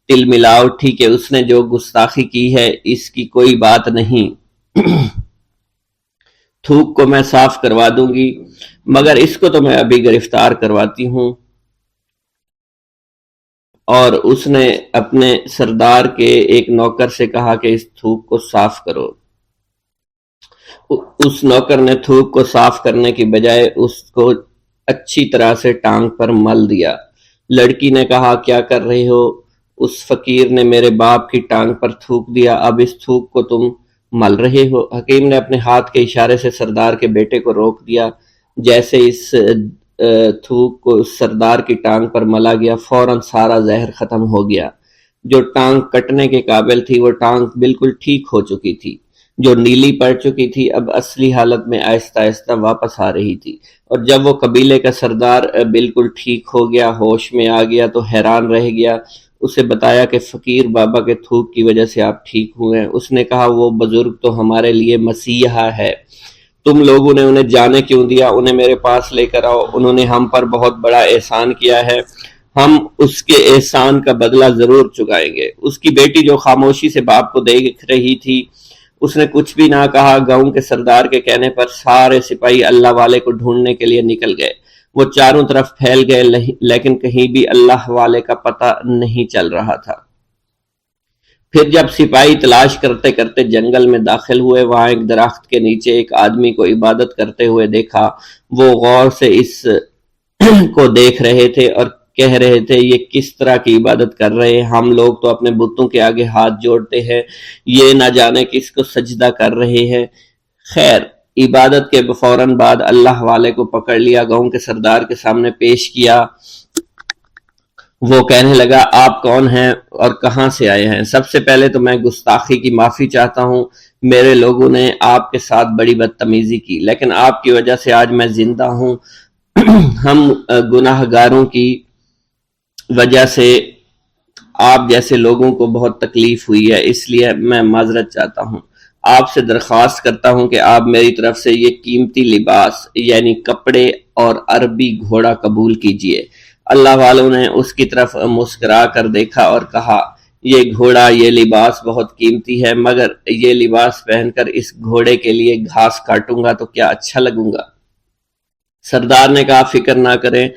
Speaker 1: تل ملا اٹھی کہ اس نے جو گستاخی کی ہے اس کی کوئی بات نہیں، تھوک کو میں صاف کروا دوں گی، مگر اس کو تو میں ابھی گرفتار کرواتی ہوں۔ اور اس نے اپنے سردار کے ایک نوکر سے کہا کہ اس تھوک کو صاف کرو۔ اس نوکر نے تھوک کو صاف کرنے کی بجائے اس کو اچھی طرح سے ٹانگ پر مل دیا۔ لڑکی نے کہا کیا کر رہے ہو؟ اس فقیر نے میرے باپ کی ٹانگ پر تھوک دیا، اب اس تھوک کو تم مل رہے ہو؟ حکیم نے اپنے ہاتھ کے اشارے سے سردار کے بیٹے کو روک دیا۔ جیسے اس تھوک کو سردار کی ٹانگ پر ملا گیا فوراً سارا زہر ختم ہو گیا۔ جو ٹانگ کٹنے کے قابل تھی وہ ٹانگ بالکل ٹھیک ہو چکی تھی، جو نیلی پڑ چکی تھی اب اصلی حالت میں آہستہ آہستہ واپس آ رہی تھی، اور جب وہ قبیلے کا سردار بالکل ٹھیک ہو گیا، ہوش میں آ گیا تو حیران رہ گیا۔ اسے بتایا کہ فقیر بابا کے تھوک کی وجہ سے آپ ٹھیک ہوئے ہیں۔ اس نے کہا وہ بزرگ تو ہمارے لیے مسیحا ہے، تم لوگوں نے انہیں جانے کیوں دیا؟ انہیں میرے پاس لے کر آؤ، انہوں نے ہم پر بہت بڑا احسان کیا ہے، ہم اس کے احسان کا بدلہ ضرور چکائیں گے۔ اس کی بیٹی جو خاموشی سے باپ کو دیکھ رہی تھی اس نے کچھ بھی نہ کہا۔ گاؤں کے سردار کے کہنے پر سارے سپاہی اللہ والے کو ڈھونڈنے کے لیے نکل گئے۔ وہ چاروں طرف پھیل گئے لیکن کہیں بھی اللہ والے کا پتہ نہیں چل رہا تھا۔ پھر جب سپاہی تلاش کرتے کرتے جنگل میں داخل ہوئے، وہاں ایک درخت کے نیچے ایک آدمی کو عبادت کرتے ہوئے دیکھا۔ وہ غور سے اس کو دیکھ رہے تھے اور کہہ رہے تھے یہ کس طرح کی عبادت کر رہے ہیں؟ ہم لوگ تو اپنے بتوں کے آگے ہاتھ جوڑتے ہیں، یہ نہ جانے کس کو سجدہ کر رہے ہیں۔ خیر، عبادت کے فوراً بعد اللہ والے کو پکڑ لیا، گاؤں کے سردار کے سامنے پیش کیا۔ وہ کہنے لگا آپ کون ہیں اور کہاں سے آئے ہیں؟ سب سے پہلے تو میں گستاخی کی معافی چاہتا ہوں، میرے لوگوں نے آپ کے ساتھ بڑی بدتمیزی کی، لیکن آپ کی وجہ سے آج میں زندہ ہوں۔ ہم گناہ گاروں کی وجہ سے آپ جیسے لوگوں کو بہت تکلیف ہوئی ہے، اس لیے میں معذرت چاہتا ہوں۔ آپ سے درخواست کرتا ہوں کہ آپ میری طرف سے یہ قیمتی لباس یعنی کپڑے اور عربی گھوڑا قبول کیجئے۔ اللہ والوں نے اس کی طرف مسکرا کر دیکھا اور کہا یہ گھوڑا، یہ لباس بہت قیمتی ہے، مگر یہ لباس پہن کر اس گھوڑے کے لیے گھاس کاٹوں گا تو کیا اچھا لگوں گا؟ سردار نے کہا فکر نہ کریں،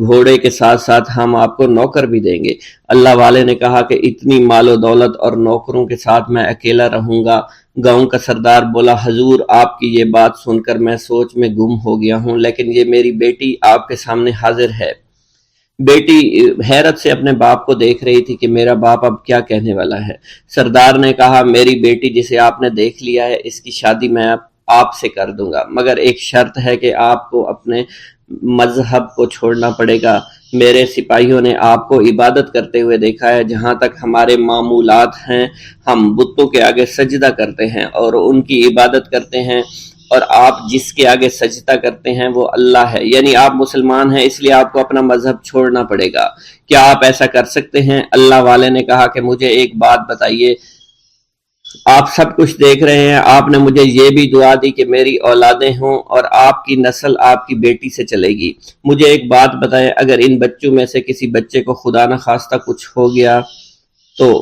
Speaker 1: گھوڑے کے ساتھ ساتھ ہم آپ کو نوکر بھی دیں گے۔ اللہ والے نے کہا کہ اتنی مال و دولت اور نوکروں کے ساتھ میں اکیلا رہوں گا؟ گاؤں کا سردار بولا حضور آپ کی یہ بات سن کر میں سوچ میں گم ہو گیا ہوں، لیکن یہ میری بیٹی آپ کے سامنے حاضر ہے۔ بیٹی حیرت سے اپنے باپ کو دیکھ رہی تھی کہ میرا باپ اب کیا کہنے والا ہے۔ سردار نے کہا میری بیٹی جسے آپ نے دیکھ لیا ہے اس کی شادی میں آپ سے کر دوں گا، مگر ایک شرط ہے کہ آپ کو اپنے مذہب کو چھوڑنا پڑے گا۔ میرے سپاہیوں نے آپ کو عبادت کرتے ہوئے دیکھا ہے، جہاں تک ہمارے معمولات ہیں ہم بتوں کے آگے سجدہ کرتے ہیں اور ان کی عبادت کرتے ہیں، اور آپ جس کے آگے سجدہ کرتے ہیں وہ اللہ ہے، یعنی آپ مسلمان ہیں، اس لیے آپ کو اپنا مذہب چھوڑنا پڑے گا۔ کیا آپ ایسا کر سکتے ہیں؟ اللہ والے نے کہا کہ مجھے ایک بات بتائیے، آپ سب کچھ دیکھ رہے ہیں، آپ نے مجھے یہ بھی دعا دی کہ میری اولادیں ہوں اور آپ کی نسل آپ کی بیٹی سے چلے گی۔ مجھے ایک بات بتائیں، اگر ان بچوں میں سے کسی بچے کو خدا نہ خواستہ کچھ ہو گیا تو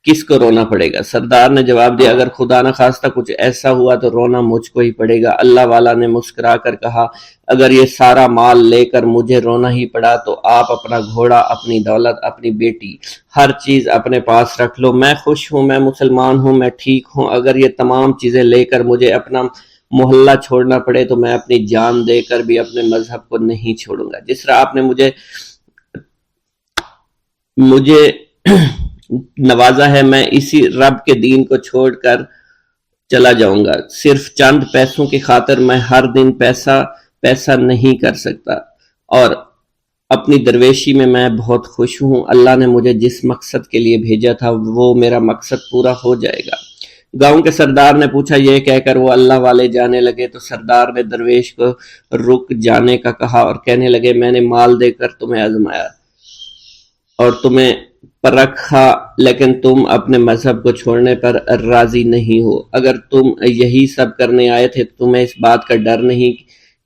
Speaker 1: کس کو رونا پڑے گا؟ سردار نے جواب دیا اگر خدا نہ خواستہ کچھ ایسا ہوا تو رونا مجھ کو ہی پڑے گا۔ اللہ والا نے مسکرا کر کہا اگر یہ سارا مال لے کر مجھے رونا ہی پڑا تو آپ اپنا گھوڑا، اپنی دولت، اپنی بیٹی، ہر چیز اپنے پاس رکھ لو۔ میں خوش ہوں، میں مسلمان ہوں، میں ٹھیک ہوں۔ اگر یہ تمام چیزیں لے کر مجھے اپنا محلہ چھوڑنا پڑے تو میں اپنی جان دے کر بھی اپنے مذہب کو نہیں چھوڑوں گا۔ جس طرح آپ نے مجھے نوازا ہے، میں اسی رب کے دین کو چھوڑ کر چلا جاؤں گا۔ صرف چند پیسوں کی خاطر میں ہر دن پیسہ نہیں کر سکتا، اور اپنی درویشی میں میں بہت خوش ہوں۔ اللہ نے مجھے جس مقصد کے لیے بھیجا تھا وہ میرا مقصد پورا ہو جائے گا۔ گاؤں کے سردار نے پوچھا، یہ کہہ کر وہ اللہ والے جانے لگے تو سردار نے درویش کو رک جانے کا کہا اور کہنے لگے میں نے مال دے کر تمہیں آزمایا اور تمہیں پرکھا، لیکن تم اپنے مذہب کو چھوڑنے پر راضی نہیں ہو۔ اگر تم یہی سب کرنے آئے تھے تو تمہیں اس بات کا ڈر نہیں؟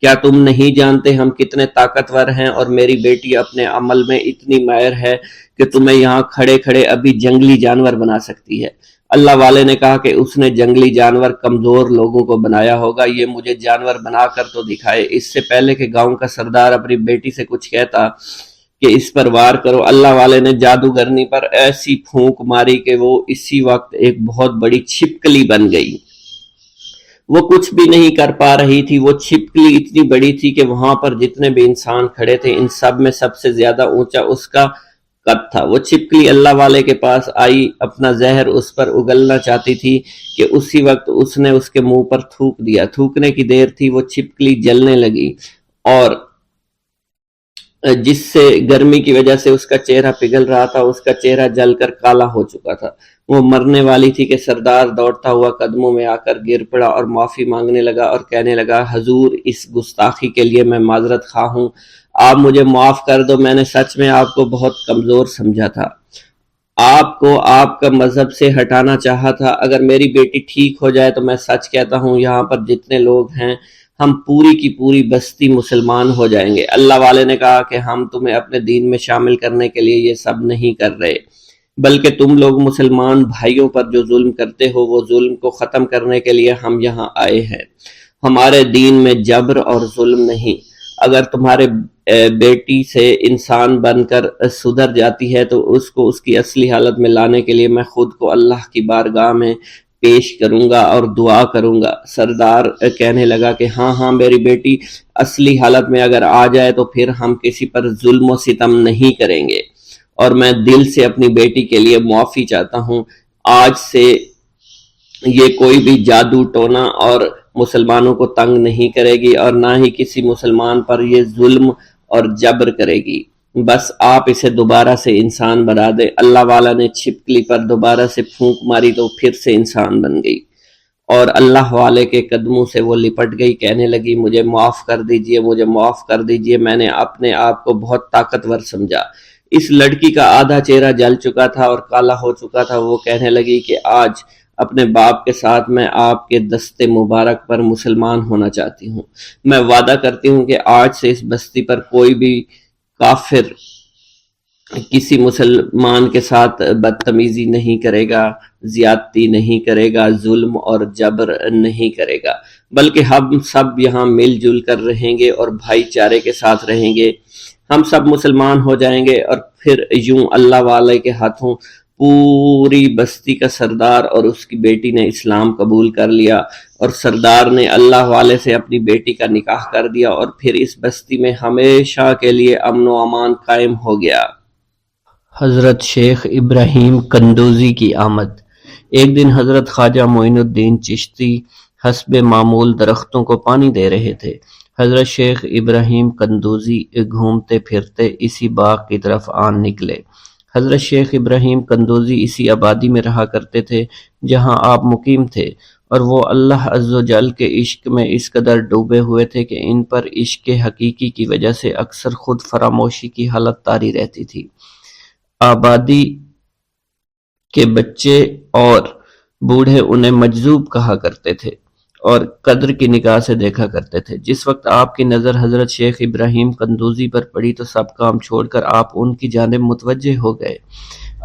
Speaker 1: کیا تم نہیں جانتے ہم کتنے طاقتور ہیں، اور میری بیٹی اپنے عمل میں اتنی ماہر ہے کہ تمہیں یہاں کھڑے کھڑے ابھی جنگلی جانور بنا سکتی ہے۔ اللہ والے نے کہا کہ اس نے جنگلی جانور کمزور لوگوں کو بنایا ہوگا، یہ مجھے جانور بنا کر تو دکھائے۔ اس سے پہلے کہ گاؤں کا سردار اپنی بیٹی سے کچھ کہتا کہ اس پر وار کرو، اللہ والے نے جادوگرنی پر ایسی پھونک ماری کہ وہ اسی وقت ایک بہت بڑی چھپکلی بن گئی۔ وہ کچھ بھی نہیں کر پا رہی تھی، وہ چھپکلی اتنی بڑی تھی کہ وہاں پر جتنے بھی انسان کھڑے تھے ان سب میں سب سے زیادہ اونچا اس کا قد تھا۔ وہ چھپکلی اللہ والے کے پاس آئی، اپنا زہر اس پر اگلنا چاہتی تھی کہ اسی وقت اس نے اس کے منہ پر تھوک دیا۔ تھوکنے کی دیر تھی وہ چھپکلی جلنے لگی، اور جس سے گرمی کی وجہ سے اس کا چہرہ پگھل رہا تھا، اس کا چہرہ جل کر کالا ہو چکا تھا۔ وہ مرنے والی تھی کہ سردار دوڑتا ہوا قدموں میں آ کر گر پڑا اور معافی مانگنے لگا اور کہنے لگا حضور اس گستاخی کے لیے میں معذرت خواہ ہوں، آپ مجھے معاف کر دو، میں نے سچ میں آپ کو بہت کمزور سمجھا تھا، آپ کو آپ کا مذہب سے ہٹانا چاہا تھا۔ اگر میری بیٹی ٹھیک ہو جائے تو میں سچ کہتا ہوں یہاں پر جتنے لوگ ہیں ہم پوری کی پوری بستی مسلمان ہو جائیں گے۔ اللہ والے نے کہا کہ ہم تمہیں اپنے دین میں شامل کرنے کے لیے یہ سب نہیں کر رہے، بلکہ تم لوگ مسلمان بھائیوں پر جو ظلم کرتے ہو وہ ظلم کو ختم کرنے کے لیے ہم یہاں آئے ہیں۔ ہمارے دین میں جبر اور ظلم نہیں۔ اگر تمہارے بیٹی سے انسان بن کر سدھر جاتی ہے تو اس کو اس کی اصلی حالت میں لانے کے لیے میں خود کو اللہ کی بارگاہ میں پیش کروں گا اور دعا کروں گا۔ سردار کہنے لگا کہ ہاں میری بیٹی اصلی حالت میں اگر آ جائے تو پھر ہم کسی پر ظلم و ستم نہیں کریں گے، اور میں دل سے اپنی بیٹی کے لیے معافی چاہتا ہوں۔ آج سے یہ کوئی بھی جادو ٹونا اور مسلمانوں کو تنگ نہیں کرے گی، اور نہ ہی کسی مسلمان پر یہ ظلم اور جبر کرے گی۔ بس آپ اسے دوبارہ سے انسان بنا دے۔ اللہ والا نے چھپکلی پر دوبارہ سے پھونک ماری تو پھر سے انسان بن گئی، اور اللہ والے کے قدموں سے وہ لپٹ گئی، کہنے لگی مجھے معاف کر دیجئے، مجھے معاف کر دیجئے، میں نے اپنے آپ کو بہت طاقتور سمجھا۔ اس لڑکی کا آدھا چہرہ جل چکا تھا اور کالا ہو چکا تھا۔ وہ کہنے لگی کہ آج اپنے باپ کے ساتھ میں آپ کے دست مبارک پر مسلمان ہونا چاہتی ہوں۔ میں وعدہ کرتی ہوں کہ آج سے اس بستی پر کوئی بھی کافر کسی مسلمان کے ساتھ بدتمیزی نہیں کرے گا، زیادتی نہیں کرے گا، ظلم اور جبر نہیں کرے گا، بلکہ ہم سب یہاں مل جل کر رہیں گے اور بھائی چارے کے ساتھ رہیں گے۔ ہم سب مسلمان ہو جائیں گے اور پھر یوں اللہ والے کے ہاتھوں پوری بستی کا سردار اور اس کی بیٹی نے اسلام قبول کر لیا، اور سردار نے اللہ والے سے اپنی بیٹی کا نکاح کر دیا، اور پھر اس بستی میں ہمیشہ کے لیے امن و امان قائم ہو گیا۔ حضرت شیخ ابراہیم قندوزی کی آمد۔ ایک دن حضرت خواجہ معین الدین چشتی حسب معمول درختوں کو پانی دے رہے تھے۔ حضرت شیخ ابراہیم قندوزی گھومتے پھرتے اسی باغ کی طرف آن نکلے۔ حضرت شیخ ابراہیم قندوزی اسی آبادی میں رہا کرتے تھے جہاں آپ مقیم تھے، اور وہ اللہ عز و جل کے عشق میں اس قدر ڈوبے ہوئے تھے کہ ان پر عشق حقیقی کی وجہ سے اکثر خود فراموشی کی حالت طاری رہتی تھی۔ آبادی کے بچے اور بوڑھے انہیں مجذوب کہا کرتے تھے اور قدر کی نگاہ سے دیکھا کرتے تھے۔ جس وقت آپ کی نظر حضرت شیخ ابراہیم قندوزی پر پڑی تو سب کام چھوڑ کر آپ ان کی جانب متوجہ ہو گئے۔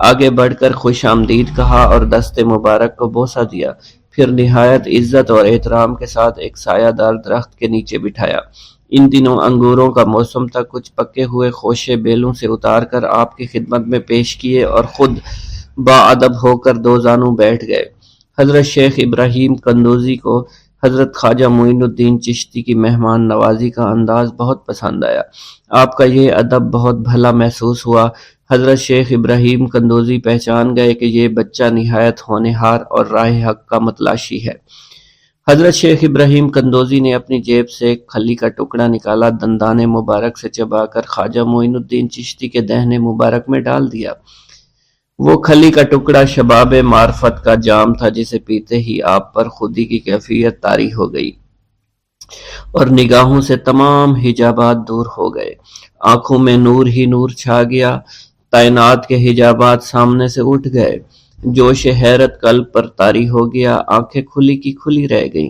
Speaker 1: آگے بڑھ کر خوش آمدید کہا اور دست مبارک کو بوسہ دیا، پھر نہایت عزت اور احترام کے ساتھ ایک سایہ دار درخت کے نیچے بٹھایا۔ ان دنوں انگوروں کا موسم تھا، کچھ پکے ہوئے خوشے بیلوں سے اتار کر آپ کی خدمت میں پیش کیے اور خود باادب ہو کر دو زانوں بیٹھ گئے۔ حضرت شیخ ابراہیم قندوزی کو حضرت خواجہ معین الدین چشتی کی مہمان نوازی کا انداز بہت پسند آیا۔ آپ کا یہ ادب بہت بھلا محسوس ہوا۔ حضرت شیخ ابراہیم قندوزی پہچان گئے کہ یہ بچہ نہایت ہونہار اور راہ حق کا متلاشی ہے۔ حضرت شیخ ابراہیم قندوزی نے اپنی جیب سے ایک کھلی کا ٹکڑا نکالا، دندان مبارک سے چبا کر خواجہ معین الدین چشتی کے دہنے مبارک میں ڈال دیا۔ وہ کھلی کا ٹکڑا شباب معرفت کا جام تھا جسے پیتے ہی آپ پر خودی کی کیفیت طاری ہو گئی اور نگاہوں سے تمام حجابات دور ہو گئے۔ آنکھوں میں نور ہی نور چھا گیا، تعینات کے حجابات سامنے سے اٹھ گئے، جوش حیرت قلب پر طاری ہو گیا، آنکھیں کھلی کی کھلی رہ گئیں۔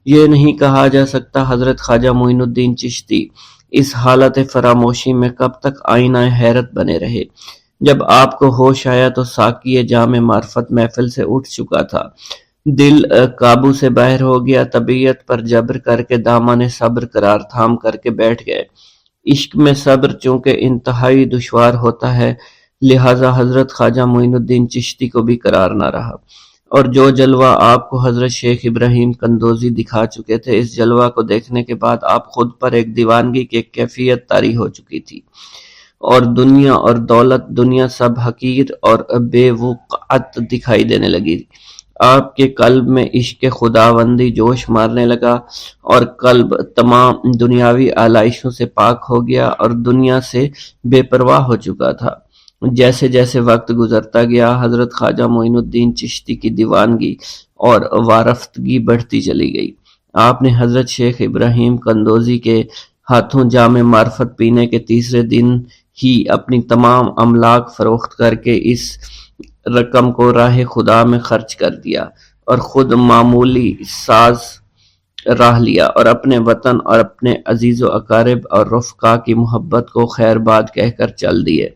Speaker 1: یہ نہیں کہا جا سکتا حضرت خواجہ معین الدین چشتی اس حالت فراموشی میں کب تک آئینہ حیرت بنے رہے۔ جب آپ کو ہوش آیا تو ساقی جام معرفت محفل سے اٹھ چکا تھا، دل قابو سے باہر ہو گیا، طبیعت پر جبر کر کے دامن صبر قرار تھام کر کے بیٹھ گئے۔ عشق میں صبر چونکہ انتہائی دشوار ہوتا ہے، لہٰذا حضرت خواجہ معین الدین چشتی کو بھی قرار نہ رہا، اور جو جلوہ آپ کو حضرت شیخ ابراہیم قندوزی دکھا چکے تھے، اس جلوہ کو دیکھنے کے بعد آپ خود پر ایک دیوانگی کی ایک کیفیت طاری ہو چکی تھی، اور دنیا اور دولت، دنیا سب حقیر اور بے وقعت دکھائی دینے لگی۔ آپ کے قلب میں عشق خداوندی جوش مارنے لگا اور قلب تمام دنیاوی آلائشوں سے پاک ہو گیا اور دنیا سے بے پرواہ ہو چکا تھا۔ جیسے جیسے وقت گزرتا گیا، حضرت خواجہ معین الدین چشتی کی دیوانگی اور وارفتگی بڑھتی چلی گئی۔ آپ نے حضرت شیخ ابراہیم قندوزی کے ہاتھوں جام معرفت پینے کے تیسرے دن ہی اپنی تمام املاک فروخت کر کے اس رقم کو راہ خدا میں خرچ کر دیا اور خود معمولی ساز راہ لیا اور اپنے وطن اور اپنے عزیز و اقارب اور رفقا کی محبت کو خیر باد کہہ کر چل دیے۔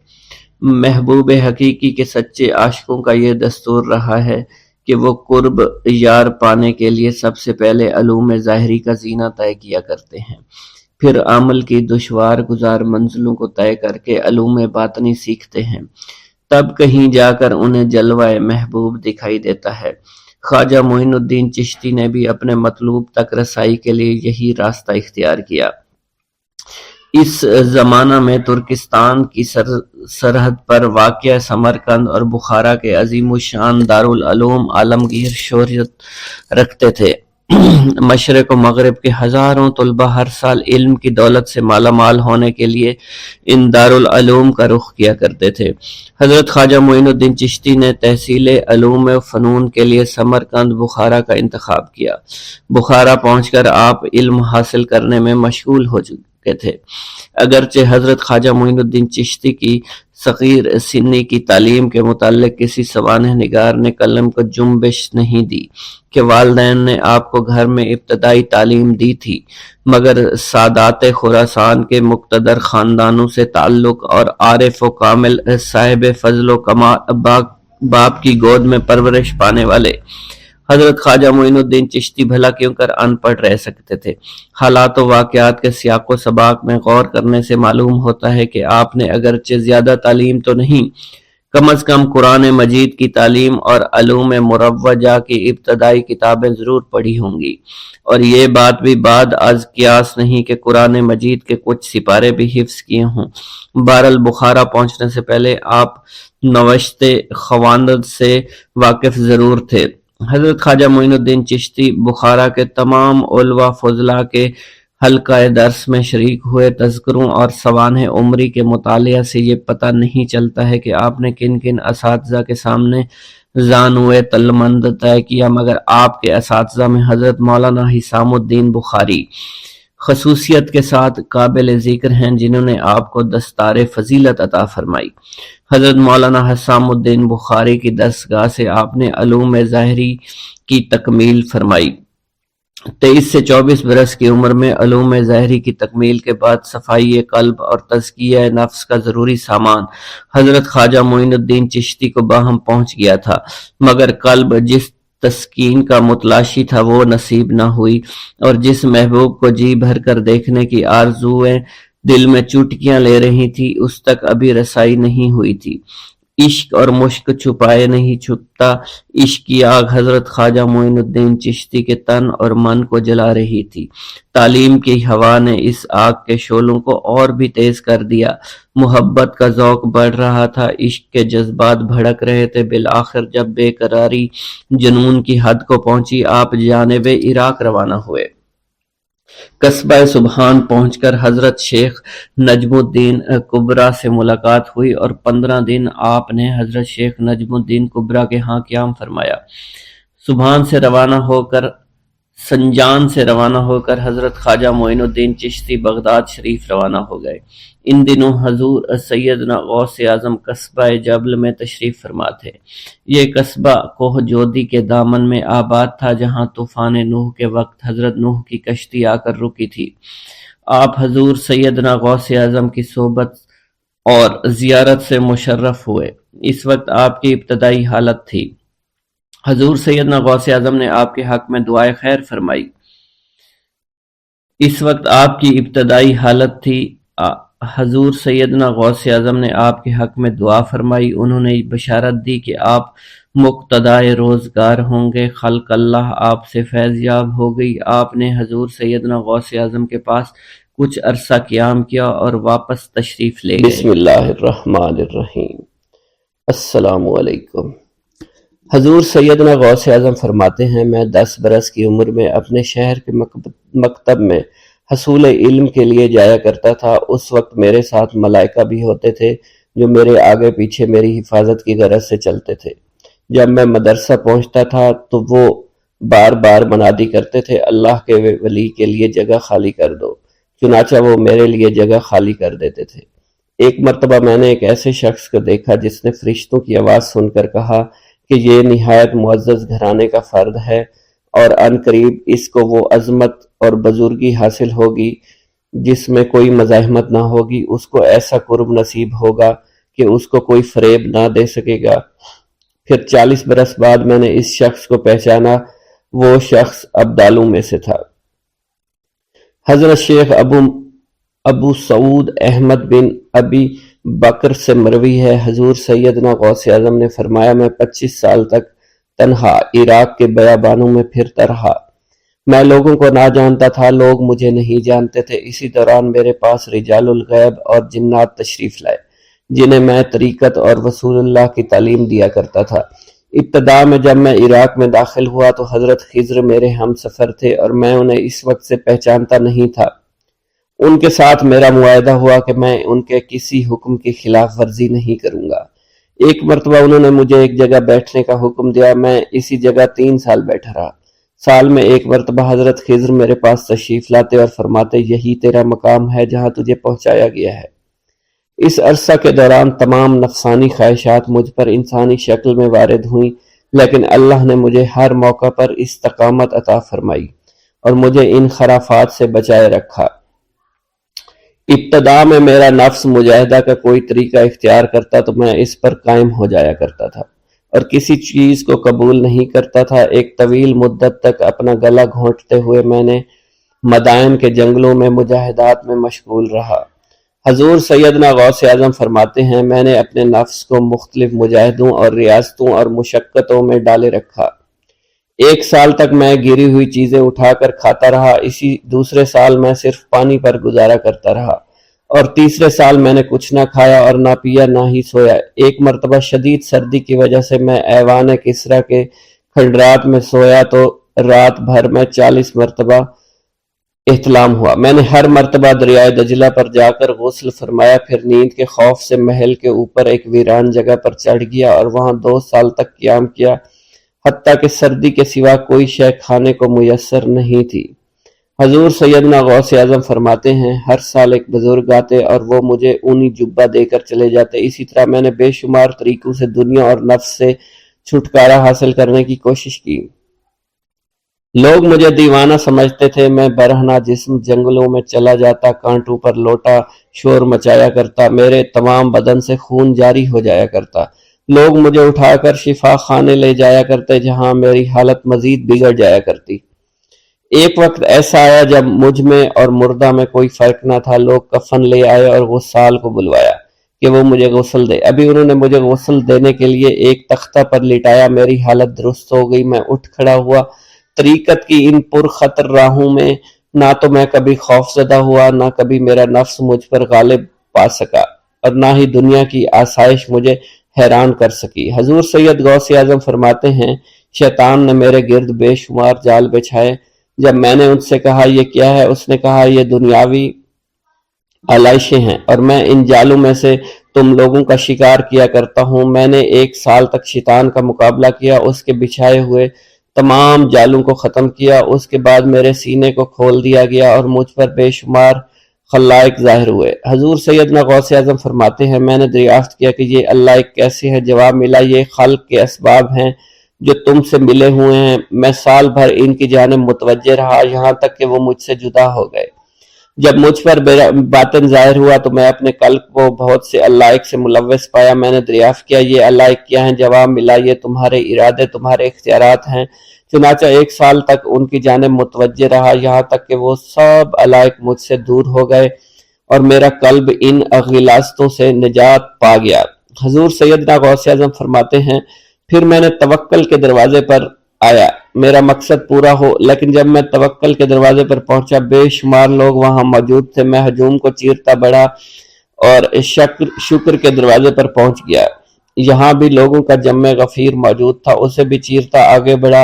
Speaker 1: محبوب حقیقی کے سچے عاشقوں کا یہ دستور رہا ہے کہ وہ قرب یار پانے کے لیے سب سے پہلے علوم ظاہری کا زینہ طے کیا کرتے ہیں، پھر عمل کی دشوار گزار منزلوں کو طے کر کے علوم باطنی سیکھتے ہیں، تب کہیں جا کر انہیں جلوہ محبوب دکھائی دیتا ہے۔ خواجہ معین الدین چشتی نے بھی اپنے مطلوب تک رسائی کے لیے یہی راستہ اختیار کیا۔ اس زمانہ میں ترکستان کی سرحد پر واقع سمرقند اور بخارا کے عظیم الشان دارالعلوم عالمگیر شہرت رکھتے تھے۔ مشرق و مغرب کے ہزاروں طلبہ ہر سال علم کی دولت سے مالا مال ہونے کے لیے ان دارالعلوم کا رخ کیا کرتے تھے۔ حضرت خواجہ معین الدین چشتی نے تحصیل علوم و فنون کے لیے سمرقند بخارا کا انتخاب کیا۔ بخارا پہنچ کر آپ علم حاصل کرنے میں مشغول ہو چکے تھے۔ اگرچہ حضرت خواجہ معین الدین چشتی کی صغیر سنی کی تعلیم کے متعلق کسی سوانح نگار نے قلم کو جنبش نہیں دی کہ والدین نے آپ کو گھر میں ابتدائی تعلیم دی تھی، مگر سادات خراسان کے مقتدر خاندانوں سے تعلق اور عارف و کامل صاحب فضل و کمال باپ کی گود میں پرورش پانے والے حضرت خواجہ معین الدین چشتی بھلا کیوں کر ان پڑھ رہ سکتے تھے۔ حالات و واقعات کے سیاق و سباق میں غور کرنے سے معلوم ہوتا ہے کہ آپ نے اگرچہ زیادہ تعلیم تو نہیں، کم از کم قرآن مجید کی تعلیم اور علوم مروجہ کی ابتدائی کتابیں ضرور پڑھی ہوں گی، اور یہ بات بھی بعد از قیاس نہیں کہ قرآن مجید کے کچھ سپارے بھی حفظ کیے ہوں۔ بہرحال بخارا پہنچنے سے پہلے آپ نوشت خواندند سے واقف ضرور تھے۔ حضرت خواجہ معین الدین چشتی بخارا کے تمام علماء فضلاء کے حلقہ درس میں شریک ہوئے۔ تذکروں اور سوانح عمری کے مطالعہ سے یہ پتہ نہیں چلتا ہے کہ آپ نے کن کن اساتذہ کے سامنے زانوئے تلمند طے کیا، مگر آپ کے اساتذہ میں حضرت مولانا حسام الدین بخاری خصوصیت کے ساتھ قابل ذکر ہیں، جنہوں نے آپ کو دستار فضیلت عطا فرمائی۔ حضرت مولانا حسام الدین بخاری کی دستگاہ سے آپ نے علوم ظاہری کی تکمیل فرمائی۔ 23 سے 24 برس کی عمر میں علوم ظاہری کی تکمیل کے بعد صفائی قلب اور تزکیہ نفس کا ضروری سامان حضرت خواجہ معین الدین چشتی کو باہم پہنچ گیا تھا، مگر قلب جس تسکین کا متلاشی تھا وہ نصیب نہ ہوئی، اور جس محبوب کو جی بھر کر دیکھنے کی آرزویں دل میں چوٹکیاں لے رہی تھی اس تک ابھی رسائی نہیں ہوئی تھی۔ عشق اور مشک چھپائے نہیں چھپتا، عشق کی آگ حضرت خواجہ معین الدین چشتی کے تن اور من کو جلا رہی تھی۔ تعلیم کی ہوا نے اس آگ کے شعلوں کو اور بھی تیز کر دیا، محبت کا ذوق بڑھ رہا تھا، عشق کے جذبات بھڑک رہے تھے۔ بالآخر جب بے قراری جنون کی حد کو پہنچی، آپ جانب عراق روانہ ہوئے۔ قصبہ سبحان پہنچ کر حضرت شیخ نجم الدین کبرا سے ملاقات ہوئی، اور 15 دن آپ نے حضرت شیخ نجم الدین کبرا کے ہاں قیام فرمایا۔ سبحان سے روانہ ہو کر سنجان سے روانہ ہو کر حضرت خواجہ معین الدین چشتی بغداد شریف روانہ ہو گئے۔ ان دنوں حضور سیدنا غوث اعظم قصبہ جبل میں تشریف فرما تھے۔ یہ قصبہ کوہ جودی کے دامن میں آباد تھا، جہاں طوفان نوح کے وقت حضرت نوح کی کشتی آ کر رکی تھی۔ آپ حضور سیدنا غوث اعظم کی صحبت اور زیارت سے مشرف ہوئے۔ اس وقت آپ کی ابتدائی حالت تھی۔ حضور سیدنا غوث اعظم نے آپ کے حق میں دعائے خیر فرمائی۔ اس وقت آپ کی ابتدائی حالت تھی۔ حضور سیدنا غوث اعظم نے آپ کے حق میں دعا فرمائی۔ انہوں نے بشارت دی کہ آپ مقتدائے روزگار ہوں گے۔ خلق اللہ آپ سے فیض یاب ہو گئی۔ آپ نے حضور سیدنا غوث اعظم کے پاس کچھ عرصہ قیام کیا اور واپس تشریف لے گئے۔ بسم اللہ الرحمن الرحیم۔ السلام علیکم۔ حضور سیدنا غوث اعظم فرماتے ہیں، میں 10 برس کی عمر میں اپنے شہر کے مکتب میں حصول علم کے لیے جایا کرتا تھا۔ اس وقت میرے ساتھ ملائکہ بھی ہوتے تھے جو میرے آگے پیچھے میری حفاظت کی غرض سے چلتے تھے۔ جب میں مدرسہ پہنچتا تھا تو وہ بار بار منادی کرتے تھے، اللہ کے ولی کے لیے جگہ خالی کر دو۔ چنانچہ وہ میرے لیے جگہ خالی کر دیتے تھے۔ ایک مرتبہ میں نے ایک ایسے شخص کو دیکھا جس نے فرشتوں کی آواز سن کر کہا کہ یہ نہایت معزز گھرانے کا فرد ہے، اور ان قریب اس کو وہ عظمت اور بزرگی حاصل ہوگی جس میں کوئی مزاحمت نہ ہوگی۔ اس کو ایسا قرب نصیب ہوگا کہ اس کو کوئی فریب نہ دے سکے گا۔ پھر 40 برس بعد میں نے اس شخص کو پہچانا۔ وہ شخص ابدالوں میں سے تھا۔ حضرت شیخ ابو سعود احمد بن ابی بکر سے مروی ہے، حضور سیدنا غوث اعظم نے فرمایا، میں 25 سال تک تنہا عراق کے بیابانوں میں پھرتا رہا۔ میں لوگوں کو نہ جانتا تھا، لوگ مجھے نہیں جانتے تھے۔ اسی دوران میرے پاس رجال الغیب اور جنات تشریف لائے، جنہیں میں طریقت اور رسول اللہ کی تعلیم دیا کرتا تھا۔ ابتدا میں جب میں عراق میں داخل ہوا تو حضرت خضر میرے ہم سفر تھے، اور میں انہیں اس وقت سے پہچانتا نہیں تھا۔ ان کے ساتھ میرا معاہدہ ہوا کہ میں ان کے کسی حکم کی خلاف ورزی نہیں کروں گا۔ ایک مرتبہ انہوں نے مجھے ایک جگہ بیٹھنے کا حکم دیا، میں اسی جگہ 3 سال بیٹھا رہا۔ سال میں ایک مرتبہ حضرت خضر میرے پاس تشریف لاتے اور فرماتے یہی تیرا مقام ہے جہاں تجھے پہنچایا گیا ہے۔ اس عرصہ کے دوران تمام نفسانی خواہشات مجھ پر انسانی شکل میں وارد ہوئیں، لیکن اللہ نے مجھے ہر موقع پر استقامت عطا فرمائی اور مجھے ان خرافات سے بچائے رکھا۔ ابتدا میں میرا نفس مجاہدہ کا کوئی طریقہ اختیار کرتا تو میں اس پر قائم ہو جایا کرتا تھا اور کسی چیز کو قبول نہیں کرتا تھا۔ ایک طویل مدت تک اپنا گلا گھونٹتے ہوئے میں نے مدائن کے جنگلوں میں مجاہدات میں مشغول رہا۔ حضور سیدنا غوث اعظم فرماتے ہیں میں نے اپنے نفس کو مختلف مجاہدوں اور ریاستوں اور مشقتوں میں ڈالے رکھا۔ ایک سال تک میں گری ہوئی چیزیں اٹھا کر کھاتا رہا، اسی دوسرے سال میں صرف پانی پر گزارا کرتا رہا اور تیسرے سال میں نے کچھ نہ کھایا اور نہ پیا نہ ہی سویا۔ ایک مرتبہ شدید سردی کی وجہ سے میں ایوان کسریٰ کے کھنڈرات میں سویا تو رات بھر میں 40 مرتبہ احتلام ہوا۔ میں نے ہر مرتبہ دریائے دجلہ پر جا کر غسل فرمایا، پھر نیند کے خوف سے محل کے اوپر ایک ویران جگہ پر چڑھ گیا اور وہاں 2 سال تک قیام کیا، حتیٰ کہ سردی کے سوا کوئی شے کھانے کو میسر نہیں تھی۔ حضور سیدنا غوث اعظم فرماتے ہیں ہر سال ایک بزرگ آتے اور وہ مجھے اونی جبہ دے کر چلے جاتے۔ اسی طرح میں نے بے شمار طریقوں سے دنیا اور نفس سے چھٹکارا حاصل کرنے کی کوشش کی۔ لوگ مجھے دیوانہ سمجھتے تھے، میں برہنہ جسم جنگلوں میں چلا جاتا، کانٹوں پر لوٹا شور مچایا کرتا، میرے تمام بدن سے خون جاری ہو جایا کرتا۔ لوگ مجھے اٹھا کر شفا خانے لے جایا کرتے جہاں میری حالت مزید بگڑ جایا کرتی۔ ایک وقت ایسا آیا جب مجھ میں اور مردہ میں کوئی فرق نہ تھا۔ لوگ کفن لے آئے اور غسال کو بلوایا کہ وہ مجھے غسل دے۔ ابھی انہوں نے مجھے غسل دینے کے لیے ایک تختہ پر لٹایا، میری حالت درست ہو گئی، میں اٹھ کھڑا ہوا۔ طریقت کی ان پرخطر راہوں میں نہ تو میں کبھی خوف زدہ ہوا، نہ کبھی میرا نفس مجھ پر غالب پا سکا اور نہ ہی دنیا کی آسائش مجھے حیران کر سکی۔ حضور سید غوث اعظم فرماتے ہیں شیطان نے میرے گرد بے شمار جال بچھائے۔ جب میں نے ان سے کہا یہ کیا ہے، اس نے کہا یہ دنیاوی آلائشیں ہیں اور میں ان جالوں میں سے تم لوگوں کا شکار کیا کرتا ہوں۔ میں نے 1 سال تک شیطان کا مقابلہ کیا، اس کے بچھائے ہوئے تمام جالوں کو ختم کیا۔ اس کے بعد میرے سینے کو کھول دیا گیا اور مجھ پر بے شمار خلائق ظاہر ہوئے۔ حضور سیدنا غوث اعظم فرماتے ہیں میں نے دریافت کیا کہ یہ اللہ ایک کیسے ہے؟ جواب ملا یہ خلق کے اسباب ہیں جو تم سے ملے ہوئے ہیں۔ میں سال بھر ان کی جانب متوجہ رہا یہاں تک کہ وہ مجھ سے جدا ہو گئے۔ جب مجھ پر باطن ظاہر ہوا تو میں اپنے قلب کو بہت سے علائق سے ملوث پایا۔ میں نے دریافت کیا یہ علائق کیا ہیں؟ جواب ملا یہ تمہارے ارادے، تمہارے اختیارات ہیں۔ چنانچہ 1 سال تک ان کی جانب متوجہ رہا یہاں تک کہ وہ سب علائق مجھ سے دور ہو گئے اور میرا قلب ان غلاظتوں سے نجات پا گیا۔ حضور سیدنا غوث اعظم فرماتے ہیں پھر میں نے توکل کے دروازے پر آیا میرا مقصد پورا ہو، لیکن جب میں توکل کے دروازے پر پہنچا بے شمار لوگ وہاں موجود تھے۔ میں ہجوم کو چیرتا بڑھا اور شکر کے دروازے پر پہنچ گیا، یہاں بھی لوگوں کا جمع غفیر موجود تھا، اسے بھی چیرتا آگے بڑھا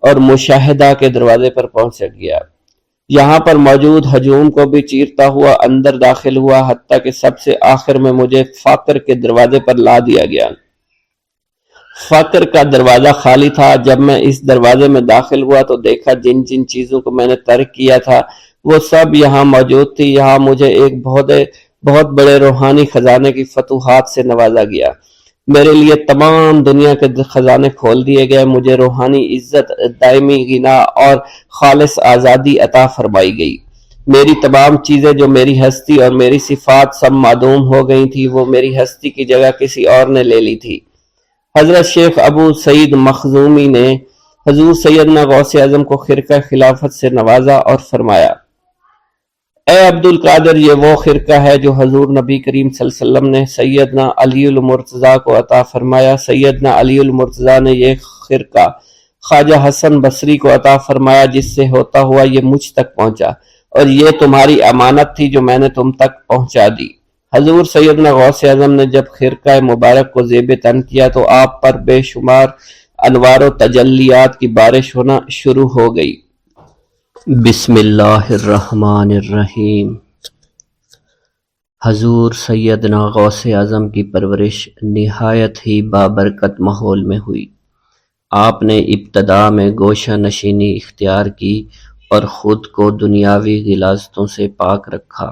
Speaker 1: اور مشاہدہ کے دروازے پر پہنچ گیا، یہاں پر موجود ہجوم کو بھی چیرتا ہوا اندر داخل ہوا، حتیٰ کہ سب سے آخر میں مجھے فقر کے دروازے پر لا دیا گیا۔ فقر کا دروازہ خالی تھا۔ جب میں اس دروازے میں داخل ہوا تو دیکھا جن جن چیزوں کو میں نے ترک کیا تھا وہ سب یہاں موجود تھی۔ یہاں مجھے ایک بہت بڑے روحانی خزانے کی فتوحات سے نوازا گیا، میرے لیے تمام دنیا کے خزانے کھول دیے گئے، مجھے روحانی عزت، دائمی غنا اور خالص آزادی عطا فرمائی گئی۔ میری تمام چیزیں جو میری ہستی اور میری صفات سب معدوم ہو گئی تھی، وہ میری ہستی کی جگہ کسی اور نے لے لی تھی۔ حضرت شیخ ابو سعید مخزومی نے حضور سیدنا غوث اعظم کو خرقہ خلافت سے نوازا اور فرمایا اے عبد القادر یہ وہ خرقہ ہے جو حضور نبی کریم صلی اللہ علیہ وسلم نے سیدنا علی المرتضیٰ کو عطا فرمایا۔ سیدنا علی المرتضیٰ نے یہ خرقہ خواجہ حسن بصری کو عطا فرمایا، جس سے ہوتا ہوا یہ مجھ تک پہنچا، اور یہ تمہاری امانت تھی جو میں نے تم تک پہنچا دی۔ حضور سیدنا غوث اعظم نے جب خرقہ مبارک کو زیب تن کیا تو آپ پر بے شمار انوار و تجلیات کی بارش ہونا شروع ہو گئی۔ بسم اللہ الرحمن الرحیم۔ حضور سیدنا غوث اعظم کی پرورش نہایت ہی بابرکت ماحول میں ہوئی۔ آپ نے ابتدا میں گوشہ نشینی اختیار کی اور خود کو دنیاوی غلاظتوں سے پاک رکھا۔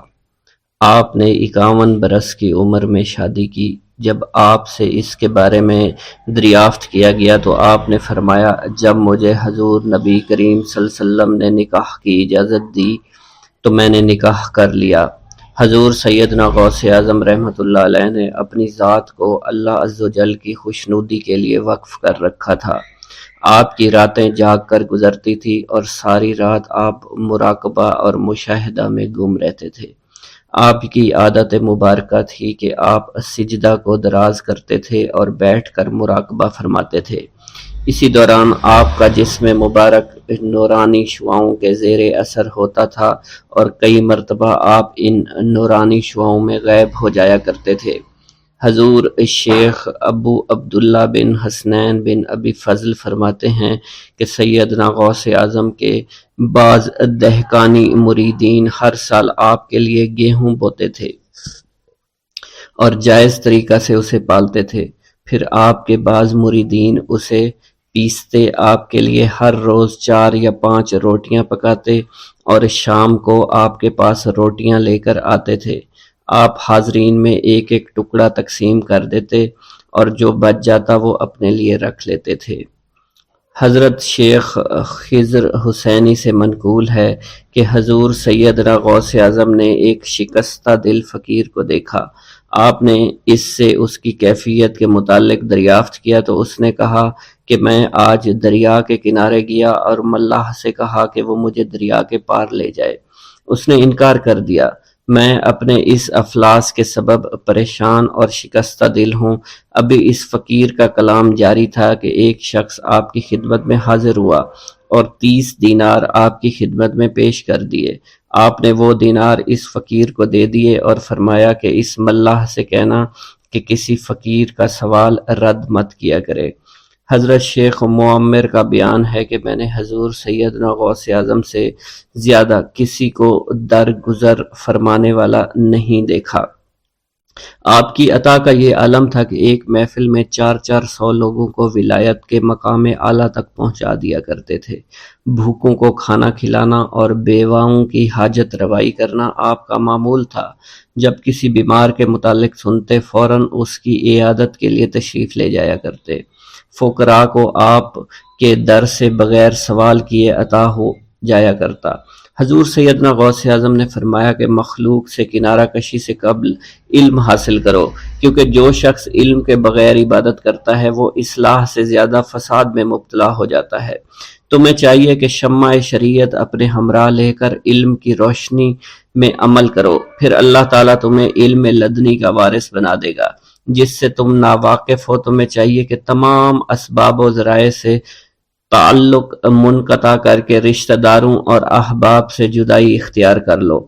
Speaker 1: آپ نے 51 برس کی عمر میں شادی کی۔ جب آپ سے اس کے بارے میں دریافت کیا گیا تو آپ نے فرمایا، جب مجھے حضور نبی کریم صلی اللہ علیہ وسلم نے نکاح کی اجازت دی تو میں نے نکاح کر لیا۔ حضور سیدنا غوث اعظم رحمۃ اللہ علیہ نے اپنی ذات کو اللہ عز و جل کی خوشنودی کے لیے وقف کر رکھا تھا۔ آپ کی راتیں جاگ کر گزرتی تھی اور ساری رات آپ مراقبہ اور مشاہدہ میں گم رہتے تھے۔ آپ کی عادت مبارکہ تھی کہ آپ سجدہ کو دراز کرتے تھے اور بیٹھ کر مراقبہ فرماتے تھے۔ اسی دوران آپ کا جسم مبارک نورانی شعاؤں کے زیر اثر ہوتا تھا اور کئی مرتبہ آپ ان نورانی شعاؤں میں غائب ہو جایا کرتے تھے۔ حضور شیخ ابو عبداللہ بن حسنین بن ابی فضل فرماتے ہیں کہ سیدنا غوث اعظم کے بعض دہقانی مریدین ہر سال آپ کے لیے گیہوں بوتے تھے اور جائز طریقہ سے اسے پالتے تھے۔ پھر آپ کے بعض مریدین اسے پیستے، آپ کے لیے ہر روز 4 یا 5 روٹیاں پکاتے اور شام کو آپ کے پاس روٹیاں لے کر آتے تھے۔ آپ حاضرین میں ایک ایک ٹکڑا تقسیم کر دیتے اور جو بچ جاتا وہ اپنے لیے رکھ لیتے تھے۔ حضرت شیخ خضر حسینی سے منقول ہے کہ حضور سیدنا غوث اعظم نے ایک شکستہ دل فقیر کو دیکھا۔ آپ نے اس سے اس کی کیفیت کے متعلق دریافت کیا تو اس نے کہا کہ میں آج دریا کے کنارے گیا اور ملاح سے کہا کہ وہ مجھے دریا کے پار لے جائے۔ اس نے انکار کر دیا۔ میں اپنے اس افلاس کے سبب پریشان اور شکستہ دل ہوں۔ ابھی اس فقیر کا کلام جاری تھا کہ ایک شخص آپ کی خدمت میں حاضر ہوا اور 30 دینار آپ کی خدمت میں پیش کر دیے۔ آپ نے وہ دینار اس فقیر کو دے دیے اور فرمایا کہ اس ملاح سے کہنا کہ کسی فقیر کا سوال رد مت کیا کرے۔ حضرت شیخ معمر کا بیان ہے کہ میں نے حضور سیدنا غوث اعظم سے زیادہ کسی کو درگزر فرمانے والا نہیں دیکھا۔ آپ کی عطا کا یہ عالم تھا کہ ایک محفل میں 400 لوگوں کو ولایت کے مقام اعلیٰ تک پہنچا دیا کرتے تھے۔ بھوکوں کو کھانا کھلانا اور بیواؤں کی حاجت روائی کرنا آپ کا معمول تھا۔ جب کسی بیمار کے متعلق سنتے فوراً اس کی عیادت کے لیے تشریف لے جایا کرتے۔ فقراء کو آپ کے در سے بغیر سوال کیے عطا ہو جایا کرتا۔ حضور سیدنا غوث اعظم نے فرمایا کہ مخلوق سے کنارہ کشی سے قبل علم حاصل کرو، کیونکہ جو شخص علم کے بغیر عبادت کرتا ہے وہ اصلاح سے زیادہ فساد میں مبتلا ہو جاتا ہے۔ تمہیں چاہیے کہ شمع شریعت اپنے ہمراہ لے کر علم کی روشنی میں عمل کرو، پھر اللہ تعالیٰ تمہیں علم لدنی کا وارث بنا دے گا جس سے تم ناواقف ہو۔ تمہیں چاہیے کہ تمام اسباب و ذرائع سے تعلق منقطع کر کے رشتہ داروں اور احباب سے جدائی اختیار کر لو،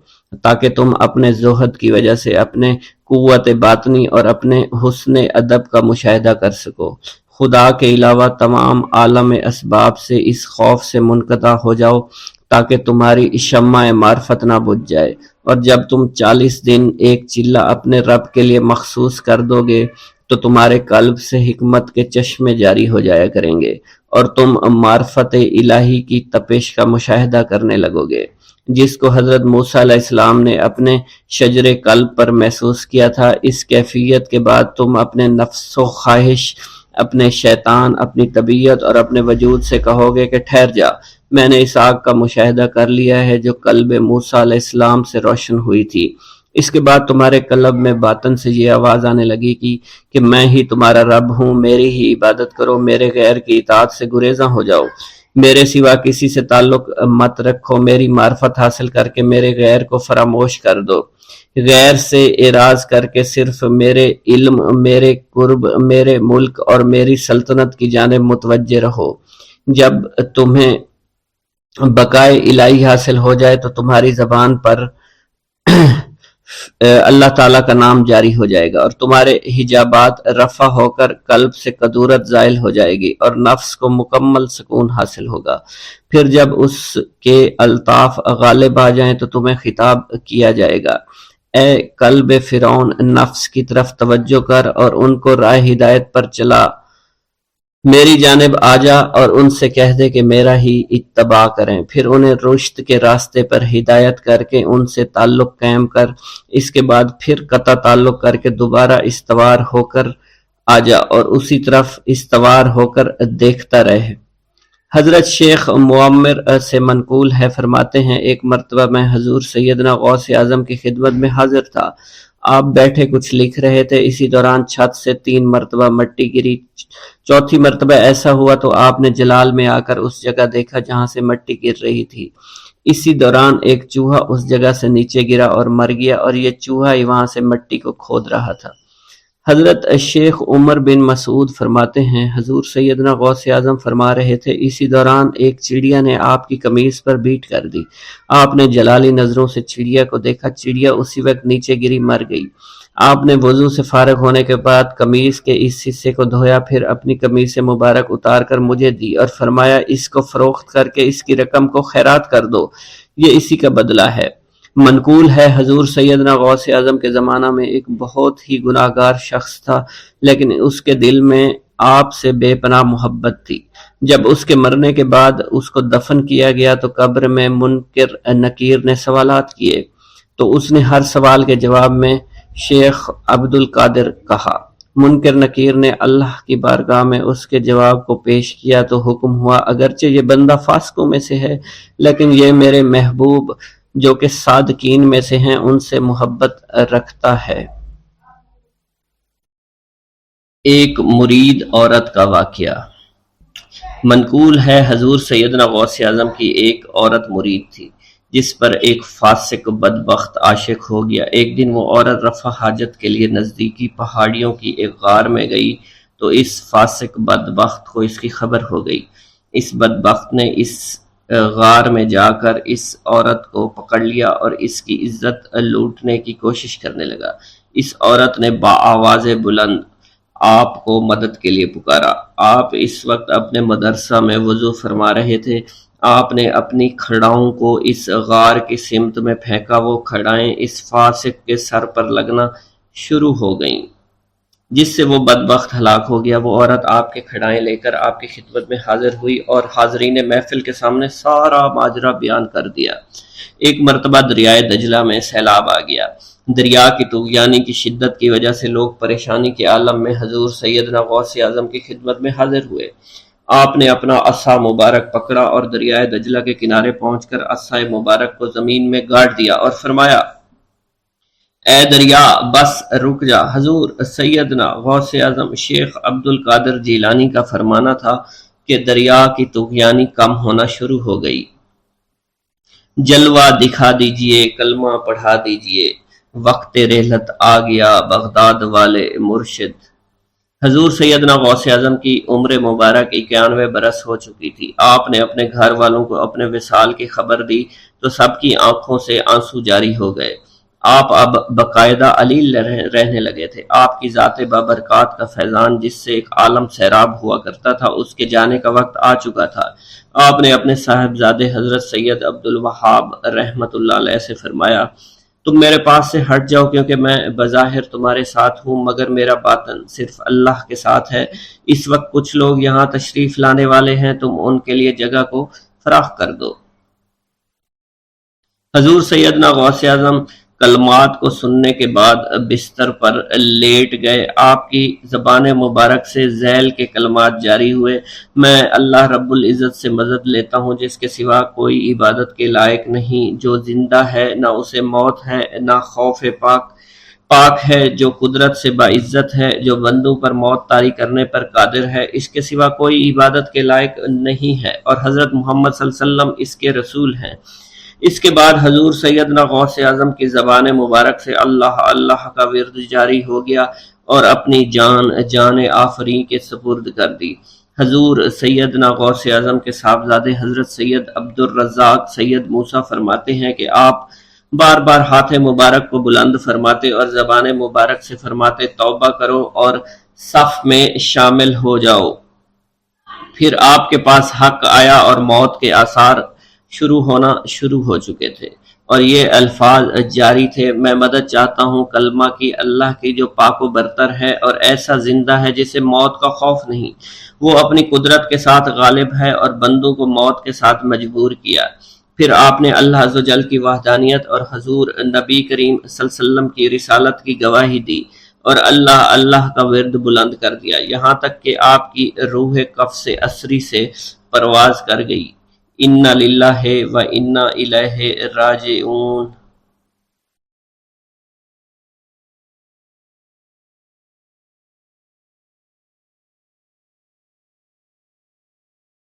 Speaker 1: تاکہ تم اپنے زہد کی وجہ سے اپنے قوت باطنی اور اپنے حسن ادب کا مشاہدہ کر سکو۔ خدا کے علاوہ تمام عالم اسباب سے اس خوف سے منقطع ہو جاؤ تاکہ تمہاری شمع معرفت نہ بجھ جائے، اور جب تم 40 دن ایک چلہ اپنے رب کے لیے مخصوص کر دو گے تو تمہارے قلب سے حکمت کے چشمے جاری ہو جایا کریں گے اور تم معرفت الہی کی تپش کا مشاہدہ کرنے لگو گے، جس کو حضرت موسیٰ علیہ السلام نے اپنے شجر قلب پر محسوس کیا تھا۔ اس کیفیت کے بعد تم اپنے نفس و خواہش، اپنے شیطان، اپنی طبیعت اور اپنے وجود سے کہو گے کہ ٹھہر جا، میں نے اس آگ کا مشاہدہ کر لیا ہے جو قلب موسیٰ علیہ السلام سے روشن ہوئی تھی۔ اس کے بعد تمہارے قلب میں باطن سے یہ آواز آنے لگی کہ میں ہی تمہارا رب ہوں، میری ہی عبادت کرو، میرے غیر کی اطاعت سے گریزاں ہو جاؤ، میرے سوا کسی سے تعلق مت رکھو، میری معرفت حاصل کر کے میرے غیر کو فراموش کر دو، غیر سے اعراض کر کے صرف میرے علم، میرے قرب، میرے ملک اور میری سلطنت کی جانب متوجہ رہو۔ جب تمہیں بقائے الہی حاصل ہو جائے تو تمہاری زبان پر اللہ تعالیٰ کا نام جاری ہو جائے گا اور تمہارے حجابات رفع ہو کر قلب سے کدورت زائل ہو جائے گی اور نفس کو مکمل سکون حاصل ہوگا۔ پھر جب اس کے الطاف غالب آ جائیں تو تمہیں خطاب کیا جائے گا، اے قلب فرعون، نفس کی طرف توجہ کر اور ان کو راہ ہدایت پر چلا میری جانب آ جا اور ان سے کہہ دے کہ میرا ہی اتباع کریں، پھر انہیں رشد کے راستے پر ہدایت کر کے ان سے تعلق قائم کر، اس کے بعد پھر قطع تعلق کر کے دوبارہ استوار ہو کر آ جا اور اسی طرف استوار ہو کر دیکھتا رہے۔ حضرت شیخ معمر سے منقول ہے، فرماتے ہیں ایک مرتبہ میں حضور سیدنا غوث اعظم کی خدمت میں حاضر تھا۔ آپ بیٹھے کچھ لکھ رہے تھے، اسی دوران چھت سے 3 مرتبہ مٹی گری۔ چوتھی مرتبہ ایسا ہوا تو آپ نے جلال میں آ کر اس جگہ دیکھا جہاں سے مٹی گر رہی تھی۔ اسی دوران ایک چوہا اس جگہ سے نیچے گرا اور مر گیا، اور یہ چوہا ہی وہاں سے مٹی کو کھود رہا تھا۔ حضرت شیخ عمر بن مسعود فرماتے ہیں حضور سیدنا غوث اعظم فرما رہے تھے، اسی دوران ایک چڑیا نے آپ کی قمیص پر بیٹ کر دی۔ آپ نے جلالی نظروں سے چڑیا کو دیکھا، چڑیا اسی وقت نیچے گری مر گئی۔ آپ نے وضو سے فارغ ہونے کے بعد قمیص کے اس حصے کو دھویا، پھر اپنی قمیص مبارک اتار کر مجھے دی اور فرمایا اس کو فروخت کر کے اس کی رقم کو خیرات کر دو، یہ اسی کا بدلہ ہے۔ منقول ہے حضور سیدنا غوث اعظم کے زمانہ میں ایک بہت ہی گناہگار شخص تھا، لیکن اس کے دل میں آپ سے بے پناہ محبت تھی۔ جب اس کے مرنے کے بعد اس کو دفن کیا گیا تو قبر میں منکر نکیر نے سوالات کیے، تو اس نے ہر سوال کے جواب میں شیخ عبد القادر کہا۔ منکر نکیر نے اللہ کی بارگاہ میں اس کے جواب کو پیش کیا تو حکم ہوا اگرچہ یہ بندہ فاسقوں میں سے ہے، لیکن یہ میرے محبوب جو کہ صادقین میں سے ہیں ان سے محبت رکھتا ہے۔ ایک مرید عورت کا واقعہ۔ منقول ہے حضور سیدنا غوث اعظم کی ایک عورت مرید تھی جس پر ایک فاسق بدبخت عاشق ہو گیا۔ ایک دن وہ عورت رفع حاجت کے لیے نزدیکی پہاڑیوں کی ایک غار میں گئی تو اس فاسق بدبخت کو اس کی خبر ہو گئی۔ اس بدبخت نے اس غار میں جا کر اس عورت کو پکڑ لیا اور اس کی عزت لوٹنے کی کوشش کرنے لگا۔ اس عورت نے بآواز بلند آپ کو مدد کے لیے پکارا۔ آپ اس وقت اپنے مدرسہ میں وضو فرما رہے تھے۔ آپ نے اپنی کھڑاؤں کو اس غار کی سمت میں پھینکا، وہ کھڑائیں اس فاسق کے سر پر لگنا شروع ہو گئیں جس سے وہ بدبخت ہلاک ہو گیا۔ وہ عورت آپ کے کھڑائیں لے کر آپ کی خدمت میں حاضر ہوئی اور حاضرین محفل کے سامنے سارا ماجرا بیان کر دیا۔ ایک مرتبہ دریائے دجلہ میں سیلاب آ گیا۔ دریا کی طغیانی کی شدت کی وجہ سے لوگ پریشانی کے عالم میں حضور سیدنا غوث اعظم کی خدمت میں حاضر ہوئے۔ آپ نے اپنا عصا مبارک پکڑا اور دریائے دجلہ کے کنارے پہنچ کر عصا مبارک کو زمین میں گاڑ دیا اور فرمایا، اے دریا بس رک جا۔ حضور سیدنا غوث اعظم شیخ عبد القادر جیلانی کا فرمانا تھا کہ دریا کی طغیانی کم ہونا شروع ہو گئی۔ جلوہ دکھا دیجئے، کلمہ پڑھا دیجئے، وقت رحلت آ گیا بغداد والے مرشد۔ حضور سیدنا غوث اعظم کی عمر مبارک 91 برس ہو چکی تھی۔ آپ نے اپنے گھر والوں کو اپنے وصال کی خبر دی تو سب کی آنکھوں سے آنسو جاری ہو گئے۔ آپ اب باقاعدہ علیل رہنے لگے تھے۔ آپ کی ذات بابرکات کا فیضان جس سے ایک عالم سیراب ہوا کرتا تھا اس کے جانے کا وقت آ چکا تھا۔ آپ نے اپنے صاحبزادے حضرت سید عبد الوہاب رحمۃ اللہ علیہ سے فرمایا، تم میرے پاس سے ہٹ جاؤ کیونکہ میں بظاہر تمہارے ساتھ ہوں مگر میرا باطن صرف اللہ کے ساتھ ہے۔ اس وقت کچھ لوگ یہاں تشریف لانے والے ہیں، تم ان کے لیے جگہ کو فراخ کر دو۔ حضور سیدنا غوث اعظم کلمات کو سننے کے بعد بستر پر لیٹ گئے۔ آپ کی زبان مبارک سے ذیل کے کلمات جاری ہوئے، میں اللہ رب العزت سے مدد لیتا ہوں جس کے سوا کوئی عبادت کے لائق نہیں، جو زندہ ہے نہ اسے موت ہے نہ خوف پاک ہے، جو قدرت سے باعزت ہے، جو بندوں پر موت طاری کرنے پر قادر ہے، اس کے سوا کوئی عبادت کے لائق نہیں ہے، اور حضرت محمد صلی اللہ علیہ وسلم اس کے رسول ہیں۔ اس کے بعد حضور سیدنا غوث اعظم کی زبان مبارک سے اللہ اللہ کا ورد جاری ہو گیا اور اپنی جان آفریں کے سپرد کر دی۔ حضور سیدنا غوث اعظم کے صاحبزادے حضرت سید عبد الرزاق سید موسیٰ فرماتے ہیں کہ آپ بار بار ہاتھ مبارک کو بلند فرماتے اور زبان مبارک سے فرماتے، توبہ کرو اور صف میں شامل ہو جاؤ۔ پھر آپ کے پاس حق آیا اور موت کے آثار شروع ہو چکے تھے۔ اور یہ الفاظ جاری تھے: میں مدد چاہتا ہوں کلمہ کی اللہ کی جو پاک و برتر ہے اور ایسا زندہ ہے جسے موت کا خوف نہیں، وہ اپنی قدرت کے ساتھ غالب ہے اور بندوں کو موت کے ساتھ مجبور کیا۔ پھر آپ نے اللہ عز و جل کی وحدانیت اور حضور نبی کریم صلی اللہ علیہ وسلم کی رسالت کی گواہی دی اور اللہ اللہ کا ورد بلند کر دیا، یہاں تک کہ آپ کی روح قفس اسری سے پرواز کر گئی۔ انا للہ و انا الیہ راجعون۔